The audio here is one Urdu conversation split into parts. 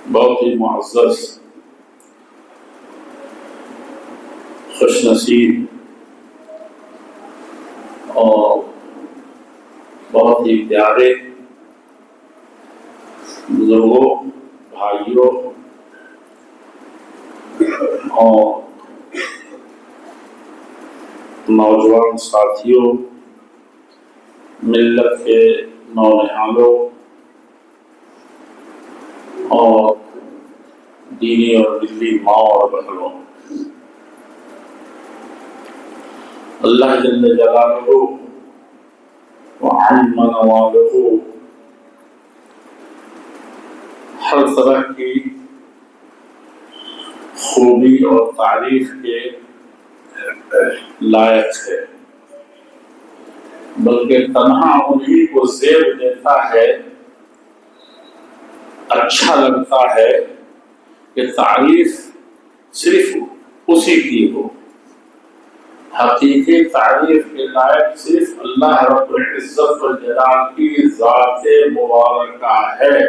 بہت ہی معزز، خوش نصیب اور بہت ہی پیارے بزرگوں، بھائیوں اور نوجوان ساتھیوں، ملت کے نونہالوں اور دینی اور دلی ماں اور بہنوں، اللہ جل جلالہ وعم نوالہ ہر طرح کی خوبی اور تعریف کے لائق ہے، بلکہ تنہا انہی کو زیب دیتا ہے، اچھا لگتا ہے کہ تعریف صرف اسی کی ہو۔ حقیقی تعریف کے لائق صرف اللہ رب العزت والجلال کی ذات مبارکہ ہے،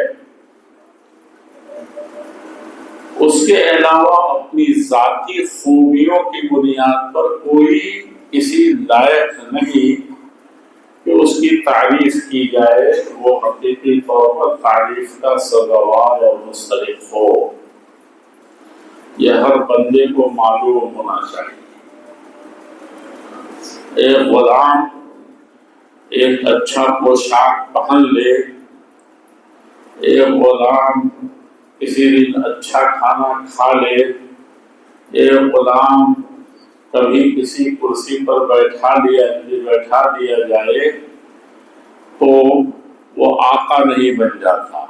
اس کے علاوہ اپنی ذاتی خوبیوں کی بنیاد پر کوئی کسی لائق نہیں کہ اس کی تعریف کی جائے، وہ حقیقی طور پر تعریف کا سزاوار اور مستحق ہو۔ یہ ہر بندے کو معلوم ہونا چاہیے۔ ایک غلام ایک اچھا پوشاک پہن لے، ایک غلام کسی دن اچھا کھانا کھا لے، ایک غلام کبھی کسی کرسی پر بیٹھا دیا جائے تو وہ آقا نہیں بن جاتا،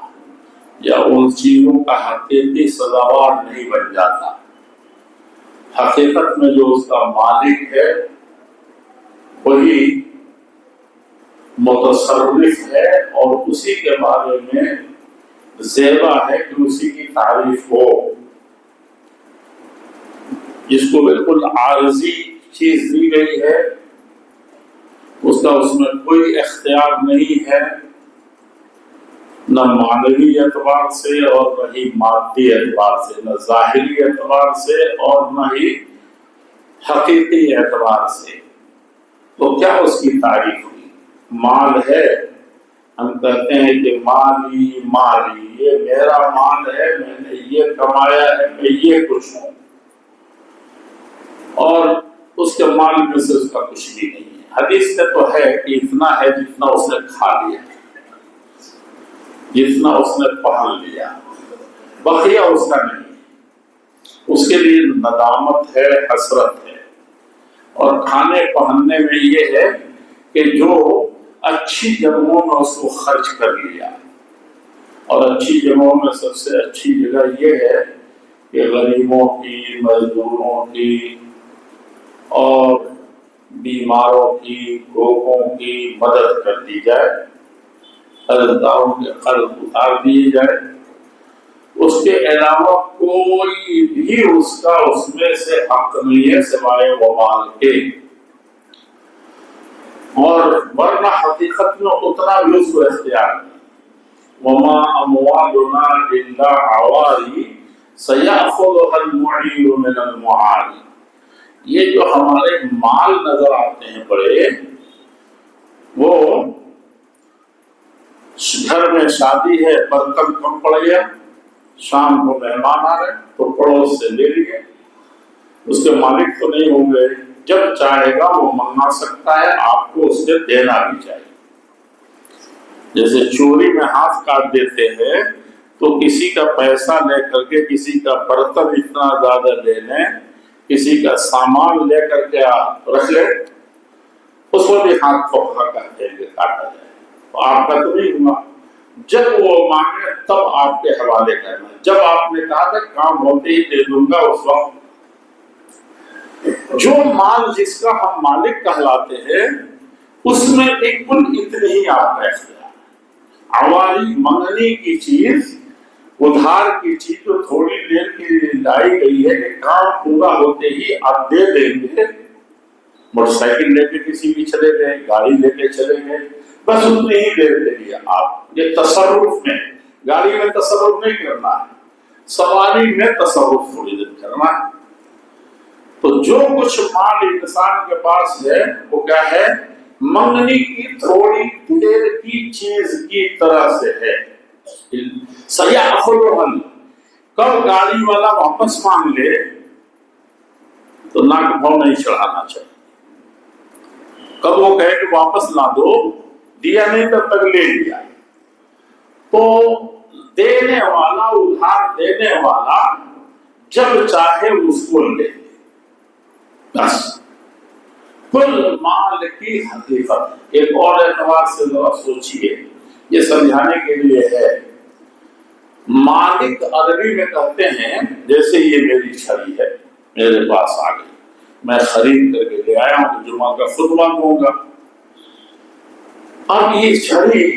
یا ان چیزوں کا حقیقی سزاوار نہیں بن جاتا۔ حقیقت میں جو اس کا مالک ہے وہی متصرف ہے، اور اسی کے بارے میں زیبا ہے کہ اسی کی تعریف ہو۔ جس کو بالکل عارضی چیز دی گئی ہے، اس میں کوئی اختیار نہیں ہے، نہ معنوی اعتبار سے اور نہ ہی مادی اعتبار سے، نہ ظاہری اعتبار سے اور نہ ہی حقیقی اعتبار سے، تو کیا اس کی تعریف ہوئی؟ مال ہے، ہم کہتے ہیں کہ مالی یہ میرا مال ہے، میں نے یہ کمایا ہے، میں یہ کچھ ہوں، اور اس کے مال میں سے اس کا کچھ بھی نہیں ہے۔ حدیث میں تو ہے کہ اتنا ہے جتنا اس نے کھا لیا، جتنا اس نے پہن لیا، بقیہ اس کا نہیں۔ اس کے لیے ندامت ہے، حسرت ہے، اور کھانے پہننے میں یہ ہے کہ جو اچھی جگہوں میں اس کو خرچ کر لیا، اور اچھی جگہوں میں سب سے اچھی جگہ یہ ہے کہ غریبوں کی، مزدوروں کی اور بیماروں کی، گوگوں کی مدد کر دی جائے، قرضداروں کے قرض اتار دیے جائے۔ اس کے علاوہ کوئی بھی اس میں سے حق نہیں ہے سوائے وہ مال کے، اور ورنہ حقیقت میں اتنا بھی اس کو اختیار نہیں۔ وما اموالنا الا عواری سیأخذها المعیر من المعالی، یہ جو ہمارے مال نظر آتے ہیں بڑے، وہ گھر میں شادی ہے، برتن کم پڑ گیا، شام کو مہمان آ رہے تو پڑوس سے لے لیے، اس کے مالک تو نہیں ہوں گے، جب چاہے گا وہ منگا سکتا ہے، آپ کو اس سے دینا بھی چاہیے۔ جیسے چوری میں ہاتھ کاٹ دیتے ہیں تو کسی کا پیسہ لے کر کے، کسی کا برتن اتنا زیادہ لے لیں، کسی کا سامان لے کر کے رکھ لیں، اس کو بھی ہاتھ پکڑا کر کے کاٹا جائے، تو آپ کا تو نہیں ہوا۔ جب وہ مانگے تب آپ کے حوالے کرنا، جب آپ نے کہا کہ کام ہوتے ہی دے دوں گا، اس وقت جو مال جس کا ہم مالک کہلاتے ہیں اس میں ایک کل اتنے ہی آپ کا اختیار۔ عواری منگنی کی چیز، ادھار کی چیز جو تھوڑی دیر کے لیے لائی گئی ہے کہ کام پورا ہوتے ہی آپ دے دیں گے، موٹر سائیکل لے کے کسی بھی چلے گئے، گاڑی لے کے چلے گئے، بس اتنی ہی دیر کے لیے آپ، یہ تصرف میں، گاڑی میں تصرف نہیں کرنا ہے، سواری میں تصرف تھوڑی دیر کرنا ہے. تو جو کچھ مال انسان کے پاس ہے وہ کیا ہے؟ منگنی کی تھوڑی دیر کی چیز کی طرح سے ہے. سیاحل، کب گاڑی والا واپس مانگ لے تو ناک بھاؤ نہیں چڑھانا چاہیے. کب وہ کہے کہ واپس لا دو، دیا نہیں تب تک لے لیا، تو دینے والا، ادھار دینے والا جب چاہے اس کو لے. بس کل مال کی حقیقت. ایک اور اعتبار سے ذرا سوچئے، یہ سمجھانے کے لیے ہے. مالک عربی میں کہتے ہیں، جیسے یہ میری چھڑی ہے میرے پاس آ گئی، میں خرید کر کے لے آیا ہوں، جمعہ کا خطبہ دوں گا. اب یہ چھڑی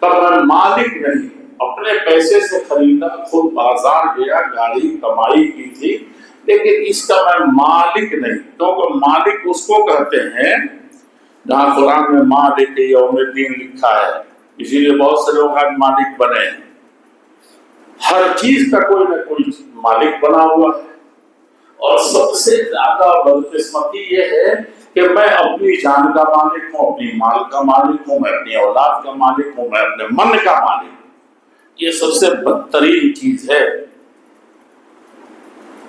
کا میں مالک نہیں، اپنے پیسے سے خریدا، خود بازار گیا، گاڑی کمائی کی تھی، لیکن اس کا میں مالک نہیں. کیونکہ مالک اس کو کہتے ہیں جہاں قرآن میں مالک یوم الدین لکھا ہے، اسی لیے بہت سے لوگ آج مالک بنے ہیں. ہر چیز کا کوئی نہ کوئی مالک بنا ہوا ہے. اور سب سے زیادہ بدقسمتی یہ ہے کہ میں اپنی جان کا مالک ہوں، اپنی مال کا مالک ہوں، میں اپنی اولاد کا مالک ہوں، میں اپنے من کا مالک ہوں. یہ سب سے بدترین چیز ہے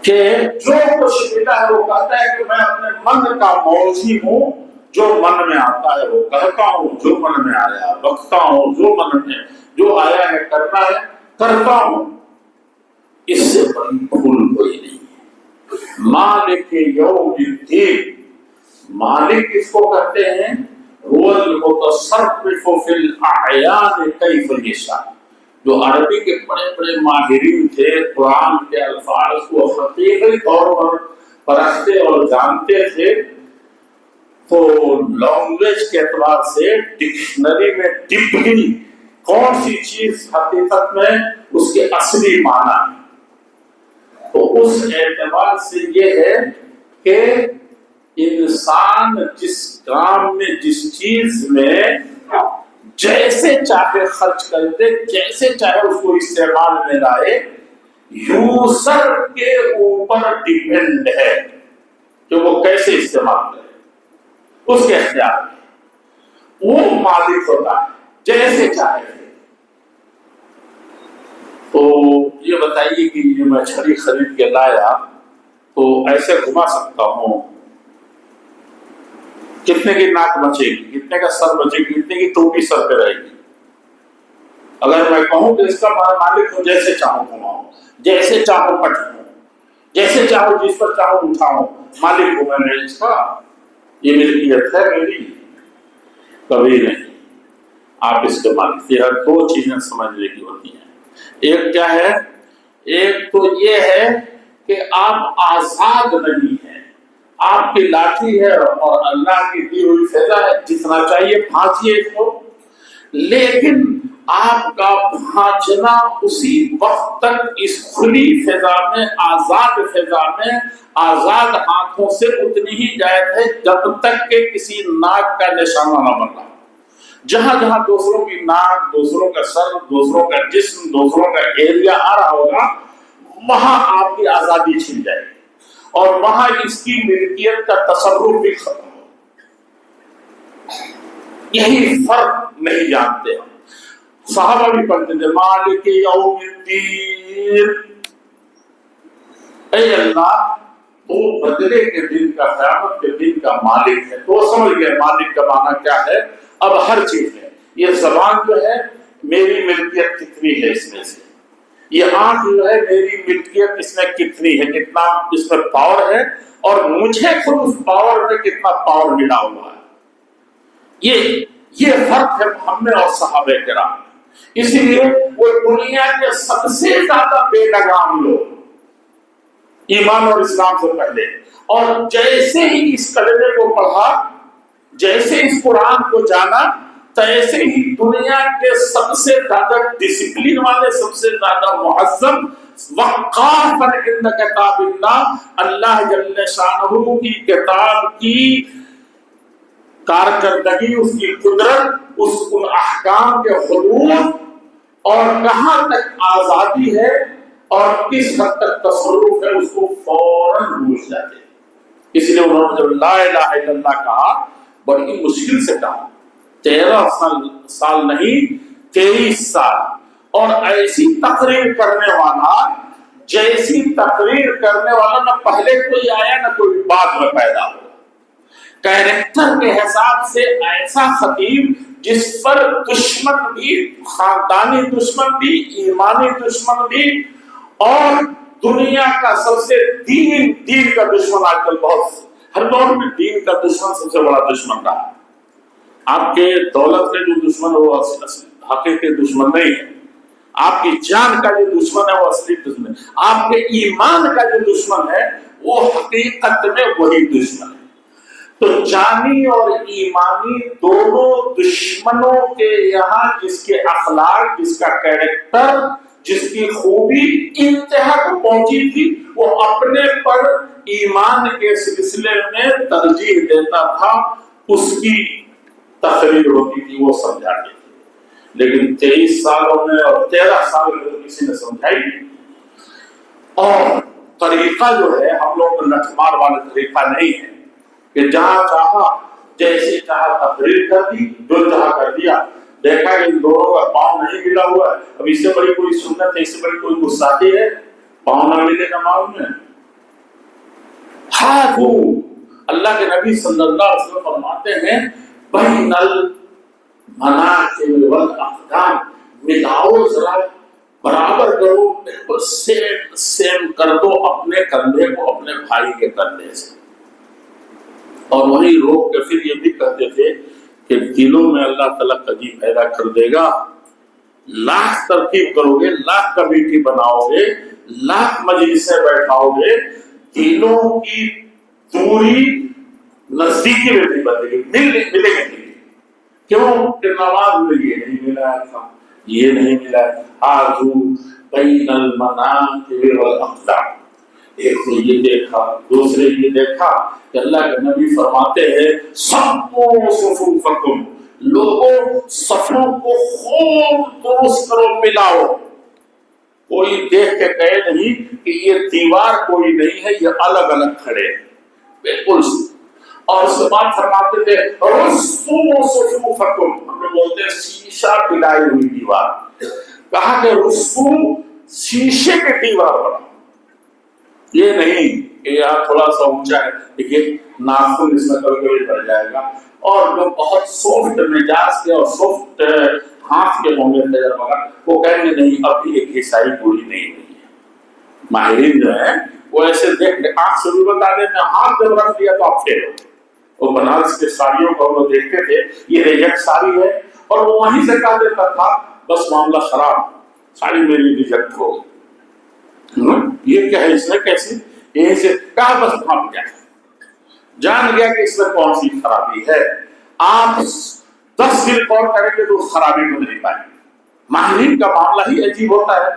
کہ جو کچھ ملا ہے وہ کہتا ہے کہ میں اپنے من کا موجی ہوں، جو من میں آتا ہے وہ کہتا ہوں، جو من میں آیا بکتا ہوں، جو من میں جو آیا ہے کرنا ہے کرتا ہوں. اس سے بڑی بھول کوئی نہیں. مالک یوم الدین، مالک کس کو کہتے ہیں؟ هو المتصرف فی الاعیان کیف یشاء. جو عربی کے بڑے بڑے ماہرین تھے، قرآن کے الفاظ کو حقیقی طور پر پرکھتے اور جانتے تھے، تو لینگویج کے اعتبار سے ڈکشنری میں ڈپلی کون سی چیز حقیقت میں اس کے اصلی معنی ہے. تو اس اعتبار سے یہ ہے کہ انسان جس کام میں، جس چیز میں جیسے چاہے خرچ کر دے، جیسے چاہے اس کو استعمال میں لائے، یوزر کے اوپر ڈیپینڈ ہے کہ وہ کیسے استعمال کرے. اس کے اختیار میں وہ مالک ہوتا ہے جیسے چاہے. تو یہ بتائیے کہ یہ میں چھڑی خرید کے لایا تو ایسے گھما سکتا ہوں، کتنے کی ناک بچے گی، کتنے کا سر بچے گی، کتنے کی ٹوپی سر پہ رہے گی. اگر میں کہوں کہ اس کا مالک ہوں، جیسے چاہوں گھماؤں، جیسے چاہوں پٹکوں، جیسے چاہوں جس پر چاہوں اٹھاؤں، مالک ہوں میں اس کا، یہ ملکیت ہے میری، کبھی نہیں. آپ اس کے مالک. یہ ہر دو چیزیں سمجھنے کی ہوتی ہیں. ایک کیا ہے؟ ایک تو یہ ہے کہ آپ آزاد نہیں ہیں، آپ کی لاٹھی ہے اور اللہ کی دی ہوئی فضا ہے، جتنا چاہیے پھانچیے اس کو، لیکن آپ کا پھانچنا اسی وقت تک اس کھلی فضا میں، آزاد فضا میں، آزاد ہاتھوں سے اتنی ہی جائز ہے جب تک کہ کسی ناک کا نشانہ نہ بن رہا. جہاں جہاں دوسروں کی ناک، دوسروں کا سر، دوسروں کا جسم، دوسروں کا ایریا آ رہا ہوگا، وہاں آپ کی آزادی چھن جائے گی اور وہاں اس کی ملکیت کا تصرف بھی ختم ہو. یہی فرق نہیں جانتے ہم. صحابہ بھی پڑھتے تھے مالک یوم الدین، اے اللہ تو بدلے کے دن کا، قیامت کے دن کا مالک ہے. تو سمجھ گئے مالک کا معنی کیا ہے. اب ہر چیز ہے، یہ زبان جو ہے میری ملکیت کتنی ہے اس میں سے، یہ آنکھ جو ہے میری ملکیت اس میں کتنی ہے، کتنا اس میں پاور ہے، اور مجھے خود اس پاور میں کتنا پاور ملا ہوا ہے. یہ فرق ہے ہم میں اور صحابہ کرام. اسی لیے وہ دنیا کے سب سے زیادہ بے لگام لوگ ایمان اور اسلام سے پہلے، اور جیسے ہی اس کلمے کو پڑھا، جیسے اس قرآن کو جانا، تیسے ہی دنیا کے سب سے زیادہ ڈسپلین والے، سب سے زیادہ مہذب، وقار پر عند کتاب اللہ جل شانہ کی کتاب کی کارکردگی، اس کی قدرت، ان احکام کے حدود اور کہاں تک آزادی ہے، اور کس حد تک تصرف ہے اس کو فوراً بھول جاتے. اس لیے انہوں نے جب لا الہ الا اللہ کہا بڑی مشکل سے کہا. 13 سال نہیں 23 سال. اور ایسی تقریر کرنے والا, جیسی تقریر کرنے والا نہ پہلے کوئی آیا نہ کوئی بعد میں پیدا ہوا. کیریکٹر کے حساب سے ایسا خطیب جس پر دشمن بھی, خاندانی دشمن بھی, ایمانی دشمن بھی, اور دنیا کا سب سے دین کا دشمن, آج کل بہت ہر دور میں دین کا دشمن سب سے بڑا دشمن رہا. آپ کے دولت کے جو دشمن ہے وہ حقیقی دشمن نہیں ہے. آپ کی جان کا جو دشمن ہے وہ اصلی دشمن ہے. آپ کے ایمان کا جو دشمن ہے وہ حقیقت میں وہی دشمن ہے. تو جانی اور ایمانی دونوں دشمنوں کے یہاں جس کے اخلاق, جس کا کیریکٹر, جس کی خوبی انتہا کو پہنچی تھی, وہ اپنے پر ایمان کے سلسلے میں ترجیح دیتا تھا, اس کی تقریر ہوتی تھی, وہ سمجھاتی تھی. لیکن 23 سالوں میں اور 13 سال میں تو کسی نے سمجھائی نہیں. اور طریقہ جو ہے ہم لوگ لٹھ مار والا طریقہ نہیں ہے کہ جہاں چاہا جیسے چاہا تقریر کر دی, جو چاہا کر دیا. دیکھا کہ ان دونوں کا پاؤں نہیں ملا ہوا ہے. اب اس سے بڑی کوئی سنت ہے, اس سے بڑی کوئی گستاخی ہے پاؤں نہ ملے کا معلوم ہے. ہاں وہ اللہ کے نبی صلی اللہ علیہ وسلم فرماتے ہیں بین المناکب والاقدام, ملاؤ ذرا, برابر کرو, بالکل سیم کر دو اپنے کندھے کو اپنے بھائی کے کندھے سے. اور وہیں روک کے پھر یہ بھی کہتے تھے کہ دلوں میں اللہ تعالیٰ کبھی پیدا کر دے گا. لاکھ ترکیب کرو گے, لاکھ کمیٹی بناؤ گے, لاکھ مجلسیں بیٹھاؤ گے, دلوں کی دوری نزدیکی میں نہیں بنے گی, ملے گی نہیں. کیوں کہ نماز میں یہ نہیں ملا تھا, یہ نہیں ملا. آجو بین المناکب والاقدام. ایک تو یہ دیکھا, دوسرے یہ دیکھا کہ اللہ کے نبی فرماتے ہیں سبو صفوفکم, لوگوں صفوں کو خوب درست کرو, ملاؤ. کوئی دیکھ کے کہے نہیں کہ یہ دیوار کوئی نہیں ہے, یہ الگ الگ کھڑے, بالکل. اور اس کے بعد فرماتے تھے رسو صفوفکم, ہم لوگ بولتے ہیں شیشہ پلائی ہوئی دیوار. کہا کہ رسو شیشے کے دیوار بنا, یہ نہیں کہ یہاں تھوڑا سا اونچا ہے, دیکھیے ناخن اس میں کبھی کبھی بڑھ جائے گا. اور جو بہت سافٹ مزاج کے اور سافٹ ہاتھ کے ہوں گے تجربہ, وہ کہیں گے نہیں ابھی ایک عیسائی پوری نہیں ہوئی ہے. ماہرین جو ہے وہ ایسے دیکھ آنکھ سے بھی بتا دیتے ہیں, ہاتھ جب رکھ دیا تو آپ پھیرو. وہ بنارس کے ساڑیوں کو ہم لوگ دیکھتے تھے, یہ ریجیکٹ ساڑی ہے, اور وہ وہیں سے کہا دیتا تھا بس معاملہ خراب, ساڑی میری ریجیکٹ ہو. یہ کیا ہے, اس نے کیسے یہیں سے کہا بس تھام گیا, جان گیا کہ اس میں کون سی خرابی ہے. آپ 10 دن غور کریں گے تو خرابی کو نہیں پائیں گے. ماہرین کا معاملہ ہی عجیب ہوتا ہے.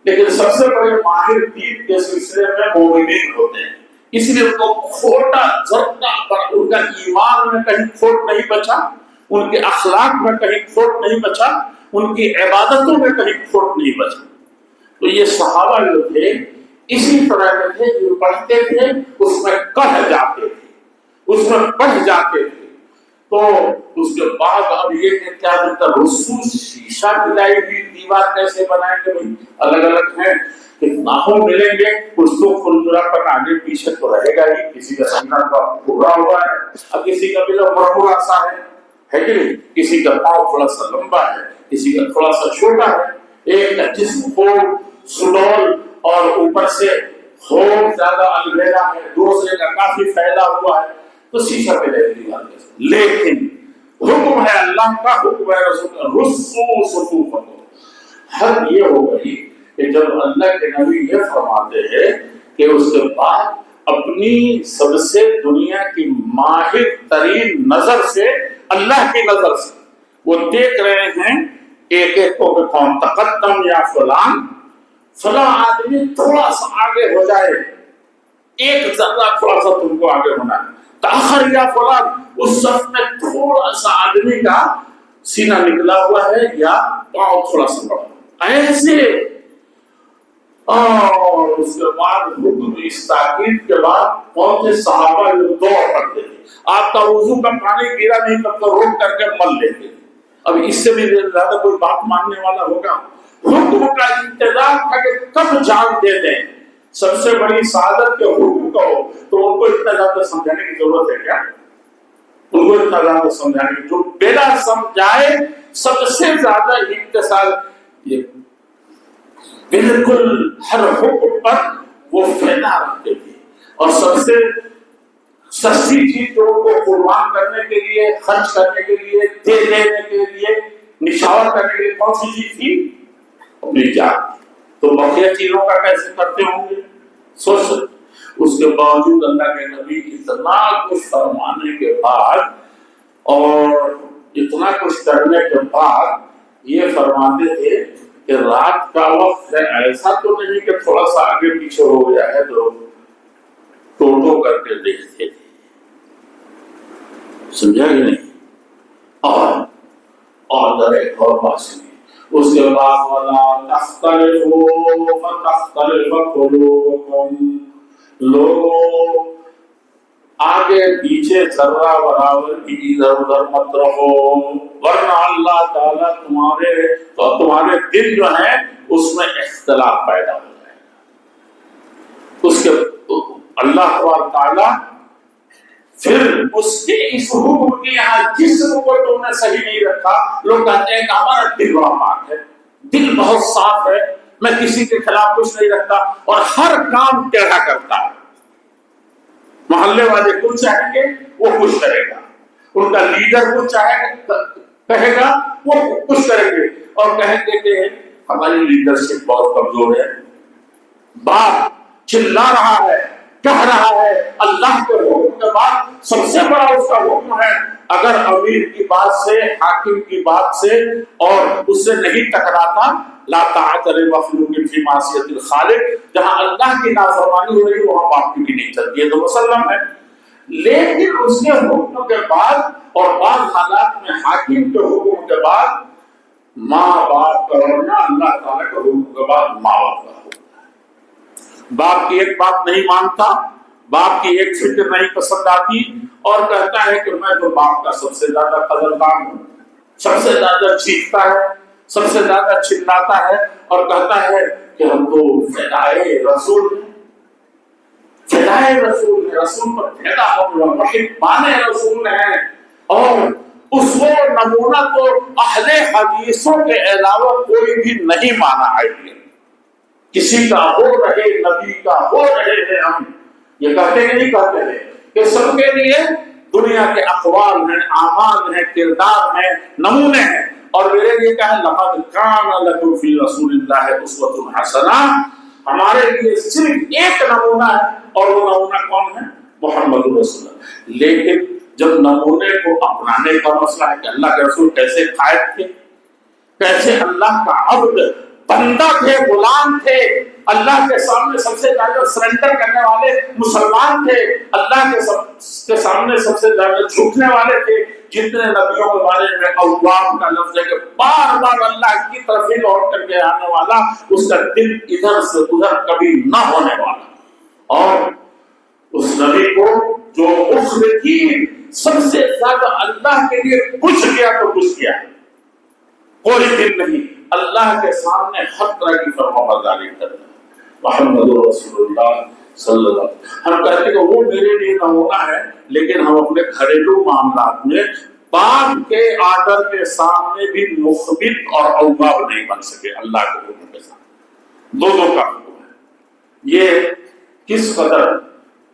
لیکن سب سے بڑے ماہر دین کے سلسلے میں مومنین ہوتے ہیں, اس لیے ان کو کھوٹا ذرہ پر ان کا ایمان میں کہیں کھوٹ نہیں بچا, ان کے اخلاق میں کہیں کھوٹ نہیں بچا, ان کی عبادتوں میں کہیں کھوٹ نہیں بچا. تو یہ صحابہ جو تھے اسی طرح کے تھے, جو پڑھتے تھے اس میں کہہ جاتے تھے, اس میں پڑھ جاتے تھے. تو اس کے بعد اب یہ کہ کیا ہوتا رسو شیشہ ملائی ہوئی دیوار کیسے بنائیں گے بھائی, الگ الگ ہیں, ناخن ملیں گے, کچھ تو کھلجرا پر آگے پیچھے تو رہے گا ہی. کسی کا سنگھا کا پورا ہوا ہے, اب کسی کا بلا مرمورا سا ہے کہ نہیں, کسی کا پاؤں تھوڑا سا لمبا ہے, کسی کا تھوڑا سا چھوٹا ہے, ایک کا جسم کو سڈول اور اوپر سے خوب زیادہ البیرا ہے, دوسرے کا کافی پھیلا ہوا ہے. تو شیشہ پہ رہے دیوار. لیکن حکم ہے اللہ کا, حکم ہے رسول کا, رسو صفوفکم. حد یہ ہو گئی کہ جب اللہ کے نبی یہ فرماتے ہیں کہ اس کے بعد اپنی سب سے دنیا کی ماہر ترین نظر سے, اللہ کی نظر سے وہ دیکھ رہے ہیں ایک ایک کو کہ کون تقدم یا فلان, فلاں آدمی تھوڑا سا آگے ہو جائے, ایک ذرہ تھوڑا سا تم کو آگے ہونا ہے. تاخر یا فلان, اس صف میں تھوڑا سا آدمی کا سینہ نکلا ہوا ہے یا پاؤں تھوڑا سا بڑا. ایسے اور اس کے بعد حکم اس تاکید کے بعد پہنچے صحابہ جو دعا پڑھتے تھے، آپ کا وضو کا پانی گرا نہیں تب تو روک کر کے مل لیتے تھے۔ اب اس سے بھی زیادہ کوئی بات ماننے والا ہوگا؟ حکم کا انتظار تھا کہ کب جان دے دیں۔ سب سے بڑی سعادت کے حکم کو تو ان کو اتنا زیادہ سمجھانے کی ضرورت ہے کیا؟ ان کو اتنا زیادہ سمجھانے کی جو بلا سمجھائے سب سے زیادہ انتصار، یہ بالکل ہر حکم پر وہ فیدا رکھتے تھے۔ اور سب سے سستی چیز جو ان کو قربان کرنے کے لیے، خرچ کرنے کے لیے، دے دینے کے لیے، نشاور کرنے کے لیے کون سی چیز تھی؟ اپنی جان۔ تو بقیہ چیزوں کا کیسے کرتے ہوں گے؟ سوچ سکتے۔ اس کے باوجود اللہ کے نبی اتنا کچھ فرمانے کے بعد اور اتنا کچھ کرنے کے بعد یہ فرماتے تھے کہ رات کا وقت ہے، ایسا تو نہیں کہ تھوڑا سا آگے پیچھے ہو گیا ہے تو ٹوٹو کر کے دیکھتے تھے۔ سمجھا کہ نہیں؟ اور در ایک اور بات سنی اس کے بعد وَلَا تَخْتَلِفُوا فَتَخْتَلِفَ قُلُوبُكُمْ، لوگوں آگے پیچھے ذرہ برابر بھی ادھر ادھر مت رہو، ورنہ اللہ تعالیٰ تمہارے دل جو ہیں اس میں اختلاف پیدا ہو جائے گا۔ اس کے اللہ تعالیٰ پھر اس کے اس حکم کی یہاں جسم کو تم نے صحیح نہیں رکھا، لوگ کہتے ہیں کہ ہمارا دل بڑا پاک ہے، دل بہت صاف ہے، میں کسی کے خلاف کچھ نہیں رکھتا اور ہر کام ٹیڑھا کرتا ہے۔ محلے والے کچھ چاہیں گے وہ کچھ کرے گا، ان کا لیڈر کچھ کہے گا وہ کچھ کریں گے، اور کہیں گے کہ ہماری لیڈرشپ بہت کمزور ہے، باپ چلا رہا ہے، کہہ رہا ہے اللہ کے حکم کے بعد سب سے بڑا اس کا حکم ہے، اگر امیر کی بات سے، حاکم کی بات سے اور اس سے نہیں ٹکراتا، لا طاعت لمخلوق فی معصیت الخالق، جہاں اللہ کی نافرمانی ہو رہی ہے وہاں باپ کی بھی نہیں چلتی ہے، تو مسلم ہے۔ لیکن اس کے حکم کے بعد اور بعض حالات میں حاکم کے حکم کے بعد ماں باپ کا ہونا، اللہ تعالیٰ کے حکم کے بعد ماں باپ کا ہونا۔ باپ کی ایک بات نہیں مانتا، باپ کی ایک فکر نہیں پسند آتی اور کہتا ہے کہ میں تو باپ کا سب سے زیادہ قدردان ہوں، سب سے زیادہ چیختا ہے، سب سے زیادہ چلاتا ہے اور کہتا ہے کہ ہم تو فدائے رسول ہیں، فدائے رسول ہیں، رسول پر پیدا ہونا، محبان رسول ہیں، اور اس وہ نمونہ تو اہل حدیثوں کے علاوہ کوئی بھی نہیں مانا ہے۔ کسی کا ہو رہے، نبی کا ہو رہے ہیں، ہم یہ کہتے ہیں نہیں کہتے ہیں کہ سب کے لیے دنیا کے اقوال ہیں، اعمال ہیں، کردار ہیں، نمونے ہیں، اور میرے لیے کیا ہے لقد کان لکم فی رسول اللہ اسوۃ حسنہ، ہمارے لیے صرف ایک نمونہ ہے اور وہ نمونہ کون ہے؟ محمد رسول اللہ۔ لیکن جب نمونے کو اپنانے کا مسئلہ ہے کہ اللہ کے رسول کیسے قائد تھے، کیسے اللہ کا عبد بندہ تھے، غلام تھے، اللہ کے سامنے سب سے زیادہ سرنڈر کرنے والے مسلمان تھے، اللہ کے سامنے سب سے زیادہ جھکنے والے تھے، جتنے نبیوں کے بارے میں اواب کا لفظ ہے کہ بار بار اللہ کی طرف ہی لوٹ کر کے آنے والا، اس کا دل ادھر سے ادھر کبھی نہ ہونے والا، اور اس نبی کو جو مخلصین سب سے زیادہ اللہ کے لیے کچھ کیا تو کچھ کیا، کوئی دن نہیں، اللہ کے سامنے ہر طرح کی فرما برداری کرنا۔ محمد رسول اللہ صلی اللہ علیہ وسلم، ہم کہتے ہیں کہ وہ میرے لیے نمونہ ہے، لیکن ہم اپنے گھریلو معاملات میں باپ کے آرڈر کے سامنے بھی مخبت اور اواب نہیں بن سکے۔ اللہ کے حکم کے سامنے دو کا حکم ہے، یہ کس قدر،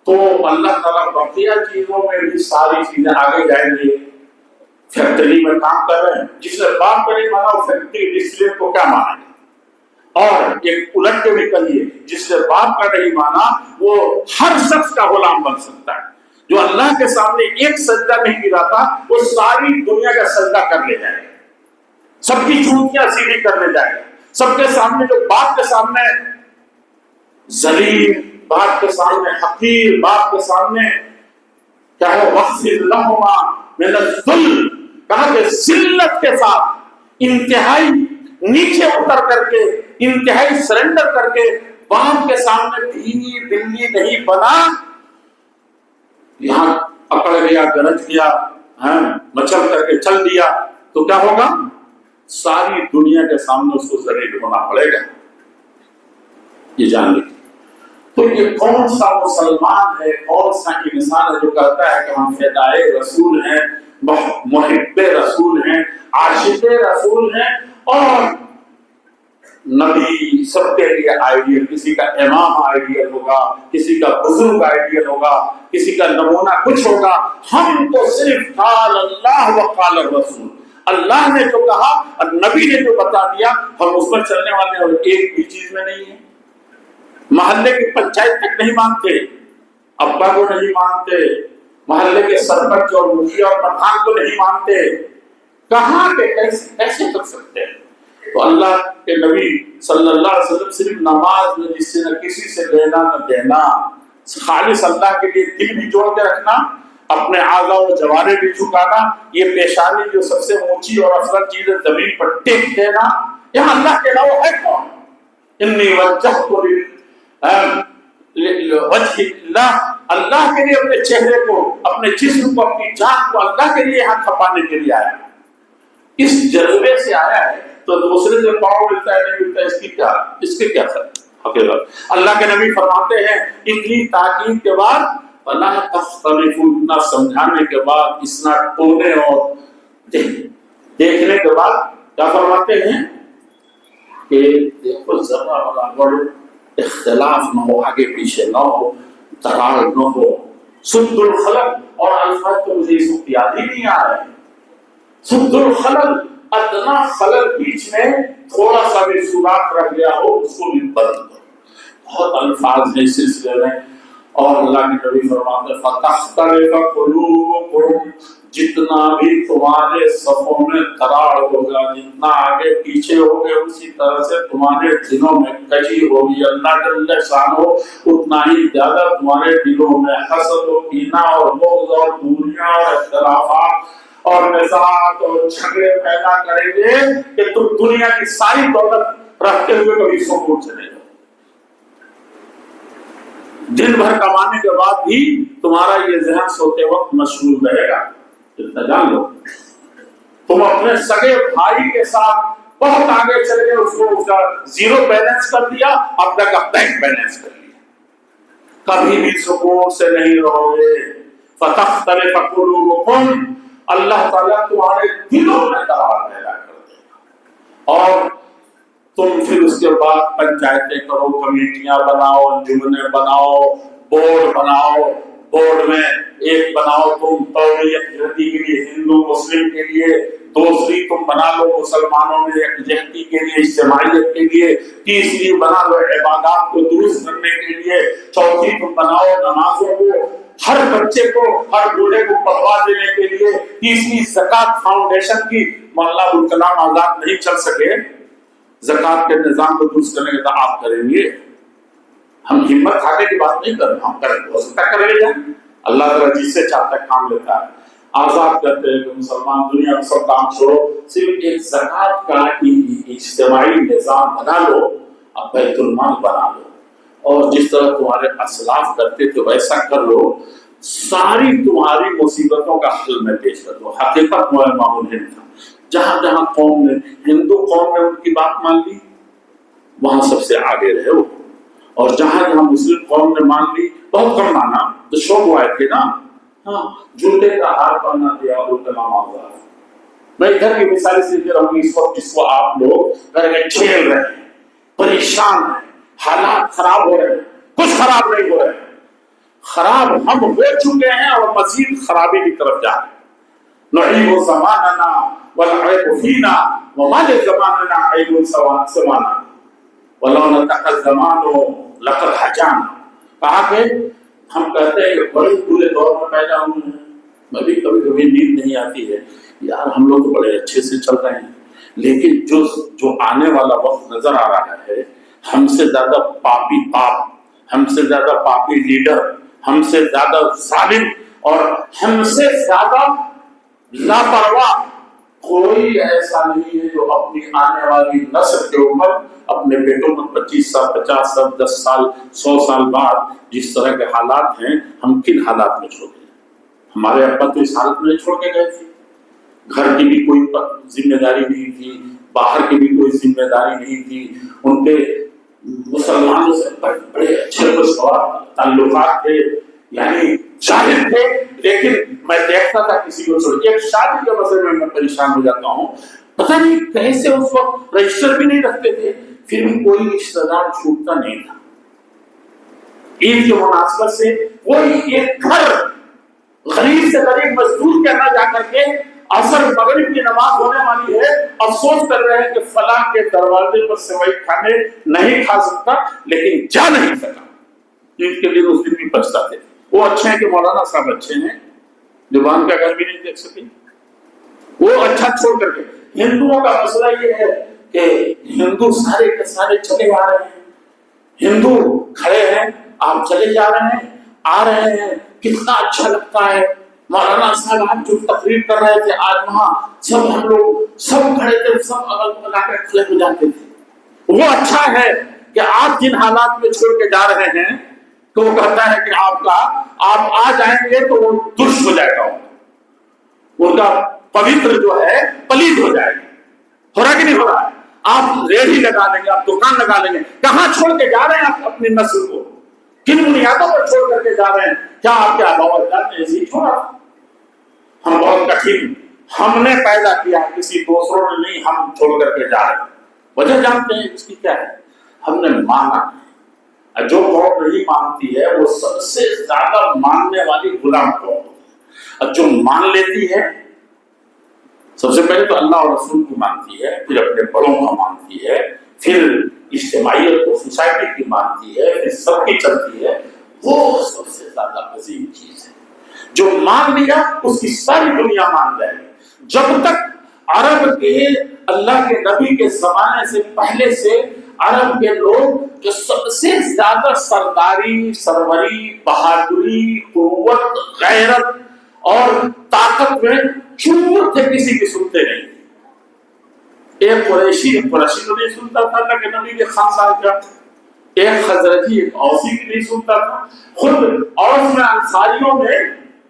تو اللہ تعالیٰ بقیہ چیزوں میں بھی ساری چیزیں آگے جائیں گے۔ فیکٹری میں کام کر رہے ہیں، جس نے باپ کا نہیں مانا وہ فیکٹری ڈسپلن کو کیا مانے گا، اور ایک الٹ کے بھی کہیے جس نے باپ کا نہیں مانا وہ ہر شخص کا غلام بن سکتا ہے۔ جو اللہ کے سامنے ایک سجدہ نہیں گراتا وہ ساری دنیا کا سجدہ کر لے جائے گا، سب کی چونکیاں سیدھی کرنے جائے گا، سب کے سامنے جو باپ کے سامنے ذلیل، باپ کے سامنے حقیر، باپ کے سامنے کیا ہے وَخْفِضْ لَهُمَا مِنَ الذُّلِّ، کہا کہ ذلت کے ساتھ انتہائی نیچے اتر کر کے، انتہائی سرنڈر کر کے باپ کے سامنے بھی بلی نہیں بنا، یہاں اکڑ گیا، گرج گیا، مچل کر کے چل دیا تو کیا ہوگا؟ ساری دنیا کے سامنے اس کو ذلیل ہونا پڑے گا، یہ جان لیں۔ تو یہ کون سا مسلمان ہے، کون سا انسان ہے جو کہتا ہے کہ ہم فدائے رسول ہیں، محب رسول ہیں، عاشق رسول ہیں، اور نبی سب کے لیے آئیڈیل، کسی کا امام آئیڈیل ہوگا، کسی کا بزرگ آئیڈیل ہوگا، کسی کا نمونہ کچھ ہوگا، ہم تو صرف قال اللہ و قال الرسول، اللہ نے جو کہا اور نبی نے جو بتا دیا ہم اس پر چلنے والے، اور ایک بھی چیز میں نہیں ہے۔ محلے کی پنچایت تک نہیں مانتے، ابا کو نہیں مانتے، محلے کے سرپنچ اور مکھیا اور پردھان کو نہیں مانتے، کہاں کے کیسے کر سکتے ہیں؟ تو اللہ کے نبی صلی اللہ علیہ وسلم صرف نماز میں جس سے نہ کسی سے لینا نہ دینا، خالص اللہ کے لیے دل بھی جوڑ کے رکھنا، اپنے اعضاء و جوارے بھی جھکانا، یہ پیشانی جو سب سے اونچی اور افضل چیز ہے زمین پر ٹیک دینا، یہاں اللہ کے علاوہ ہے کون؟ انی وجہت وجہ اللہ، اللہ کے لیے اپنے چہرے کو، اپنے جسم کو، اپنی جان کو اللہ کے لیے یہاں کھپانے کے لیے آیا، اس جذبے سے آیا ہے۔ تو دوسرے سے پاؤ ملتا ہے نہیں ملتا، اس کے کیا حقیقت؟ اللہ کے نبی فرماتے ہیں اتنی تاکید کے بعد، فلا تختلفوا، اتنا سمجھانے کے بعد، اتنا ٹونے اور دیکھنے کے بعد کیا فرماتے ہیں کہ دیکھو ذرا برابر اختلاف نہ ہو، آگے پیچھے نہ ہو، تکرار نہ ہو، سد الخلق، اور الفاظ تو مجھے اس وقت یاد ہی نہیں آ رہے، سد الخلق، ادنا خلل بیچ میں تھوڑا سا بھی سوراخ رہ گیا ہو اس کو بھی بند کرو۔ بہت الفاظ ہیں اس سلسلے میں، اور اللہ کے نبی فرماتے ہیں فَتَخْتَلِفَ قُلُوبُكُمْ، جتنا بھی تمہارے صفوں میں دراڑ ہوگا، جتنا آگے پیچھے ہوگے، اسی طرح سے تمہارے دلوں میں کجی ہوگی، اللہ جل شانہ اتنا ہی زیادہ تمہارے دلوں میں حسد و کینہ اور بغض اور دوریاں اور اختلافات اور نزاعات اور جھگڑے پیدا کریں گے کہ تم دنیا کی ساری دولت رکھتے ہوئے کبھی سکون سے نہیں رہو، دن بھر کمانے کے بعد بھی تمہارا یہ ذہن سوتے وقت مشغول رہے گا۔ اتنا جان لو، تم اپنے سگے بھائی کے ساتھ بہت آگے چل گئے، اس کو اس کا زیرو بیلنس کر دیا، اب تک کا بینک بیلنس کر لیا، کبھی بھی سکون سے نہیں رہو گے۔ فَتَخْتَلِفَ قُلُوبُكُمْ، اللہ تعالیٰ تمہارے دلوں میں دراڑ پیدا کر دے گا، اور تم پھر اس کے بعد پنچایتیں کرو، کمیٹیاں بناؤ، انجمنیں بناؤ، بورڈ بناؤ، بورڈ میں ایک بناؤ تم یکجہتی کے لیے ہندو مسلم کے لیے، دوسری تم بنا لو مسلمانوں میں یکجہتی کے لیے، اجتماعیت کے لیے، تیسری بنا لو عبادات کو درست کرنے کے لیے، چوتھی تم بناؤ نمازوں کو ہر بچے کو، ہر بوڑھے کو پڑھوا دینے کے لیے، تیسری زکوٰۃ فاؤنڈیشن کی، مولانا ابوالکلام آزاد نہیں چل سکے، زکوٰۃ کے نظام کو درست کرنے کا آپ کریں گے، ہم ہمت ہارنے کی بات نہیں کر رہے، ہم کریں گے، ہو سکتا کریں گے، اللہ تعالیٰ جس سے چاہتا ہے کام لیتا ہے، آزاد کرتے ہیں کہ مسلمان دنیا میں سب کام چھوڑو، صرف ایک زکوٰۃ کا اجتماعی نظام بنا لو، اب بیت المال بنا لو، اور جس طرح تمہارے اسلاف کرتے تھے ویسا کر لو، ساری تمہاری مصیبتوں کا حل میں پیش کر دو۔ حقیقت معامل ہند تھا، جہاں جہاں قوم نے، ہندو قوم نے ان کی بات مان لی، وہاں سب سے آگے رہے وہ، اور جہاں جہاں مسلم قوم نے مان لی، بہت کم مانا تو شوق ہوئے تھے نا، ہاں جوتے کا ہار پہنا دیا اور تمام آزاد۔ میں ادھر کی مثال سے دے رہا ہوں، اس وقت جس کو آپ لوگ گھر میں جھیل رہے ہیں، پریشان ہیں، حالات خراب ہو رہے ہیں، کچھ خراب نہیں ہو رہے ہیں، خراب ہم ہو چکے ہیں اور مزید خرابی کی طرف جا رہے ہیں۔ نعیب زماننا والعیب فینا وما لزماننا عیب سوانا ولو نطق الزمان لقد حجانا۔ کہا کہ ہم کہتے ہیں کہ بڑے پورے دور میں پیدا ہوئے ہیں، میں بھی کبھی کبھی نیند نہیں آتی ہے، یار ہم لوگ بڑے اچھے سے چل رہے ہیں، لیکن جو آنے والا وقت نظر آ رہا ہے، ہم سے زیادہ پاپی باپ، ہم سے زیادہ پاپی لیڈر، ہم سے زیادہ ظالم، اور ہم سے زیادہ لاپرواہ کوئی ایسا نہیں ہے جو اپنی آنے والی نسل کے اوپر اپنے بیٹوں میں 25 سال 50 سال 10 سال 100 سال بعد جس طرح کے حالات ہیں ہم کن حالات میں چھوڑ گئے. ہمارے ابا تو اس حالت میں چھوڑ کے گئے تھے. گھر کی بھی کوئی ذمہ داری نہیں تھی, باہر کی بھی کوئی ذمہ داری نہیں تھی. ان کے مسلمانوں سے بڑے اچھے خوشگوار تعلقات تھے, یعنی شاہد تھے. لیکن میں دیکھتا تھا کسی کو چھوڑ کے, ایک شادی کے مسئلے میں پریشان ہو جاتا ہوں, پتہ نہیں کیسے اس وقت رجسٹر بھی نہیں رکھتے تھے, پھر بھی کوئی رشتہ دار چھوٹتا نہیں تھا. عید کی مناسبت سے کوئی ایک گھر غریب سے غریب مزدور کے نہ جا کر کے عصر مغرب کی نماز ہونے والی ہے, افسوس کر رہے ہیں کہ فلاں کے دروازے پر سوئی کھانے نہیں کھا سکتا, لیکن جا نہیں سکا. عید کے دن اس دن بھی بچتا تھے. وہ اچھے ہیں کہ مولانا صاحب اچھے ہیں, زبان کا گھر بھی نہیں دیکھ سکے, وہ اچھا چھوڑ کر کے. ہندوؤں کا مسئلہ یہ ہے کہ ہندو سارے کے سارے چلے آ رہے ہیں, ہندو کھڑے ہیں, آپ چلے جا رہے ہیں, آ رہے ہیں, کتنا اچھا لگتا ہے. مولانا صاحب آپ جو تقریر کر رہے تھے آج وہاں سب ہم لوگ سب کھڑے تھے, سب اگل بگل کر کھڑے ہو جاتے تھے. وہ اچھا ہے کہ آپ جن حالات میں چھوڑ کے جا رہے ہیں تو وہ کہتا ہے کہ آپ آ جائیں گے تو وہ درست ہو جائے گا, ان کا پوتر جو ہے پلیت ہو جائے گا. ہو رہا کہ نہیں ہو رہا؟ آپ ریڑھی لگا لیں گے, آپ دکان لگا لیں گے. کہاں چھوڑ کے جا رہے ہیں آپ اپنی نسل کو, کن بنیادوں پر چھوڑ کر کے جا رہے ہیں؟ کیا آپ کے آبا اجداد نے ایسے ہی چھوڑا؟ ہم بہت کٹھن, ہم نے پیدا کیا, کسی دوسروں نے نہیں, ہم چھوڑ کر کے جا رہے ہیں. وجہ جانتے ہیں اس کی کیا ہے؟ ہم نے مانا ہے. جو قوم نہیں مانتی ہے وہ سب سے زیادہ ماننے والی غلام قوم ہے. اور جو مان لیتی ہے سب سے پہلے تو اللہ اور رسول کو مانتی ہے, پھر اپنے بڑوں کو مانتی ہے, پھر اجتماعیت کو سوسائٹی کی مانتی ہے, پھر سب کی چلتی ہے, وہ سب سے زیادہ عظیم چیز ہے. جو مان لیا اس کی ساری دنیا مان جائے. جب تک عرب کے اللہ کے نبی کے زمانے سے پہلے سے عرب کے لوگ جو سب سے زیادہ سرداری, سروری, بہادری, قوت, غیرت اور طاقت میں چور تھے, کسی کی سنتے نہیں. ایک قریشی کو نہیں سنتا تھا اللہ کے نبی کے خاندان کا, ایک خزرجی ایک اوسی کی نہیں سنتا تھا. خود اوس میں انصاریوں میں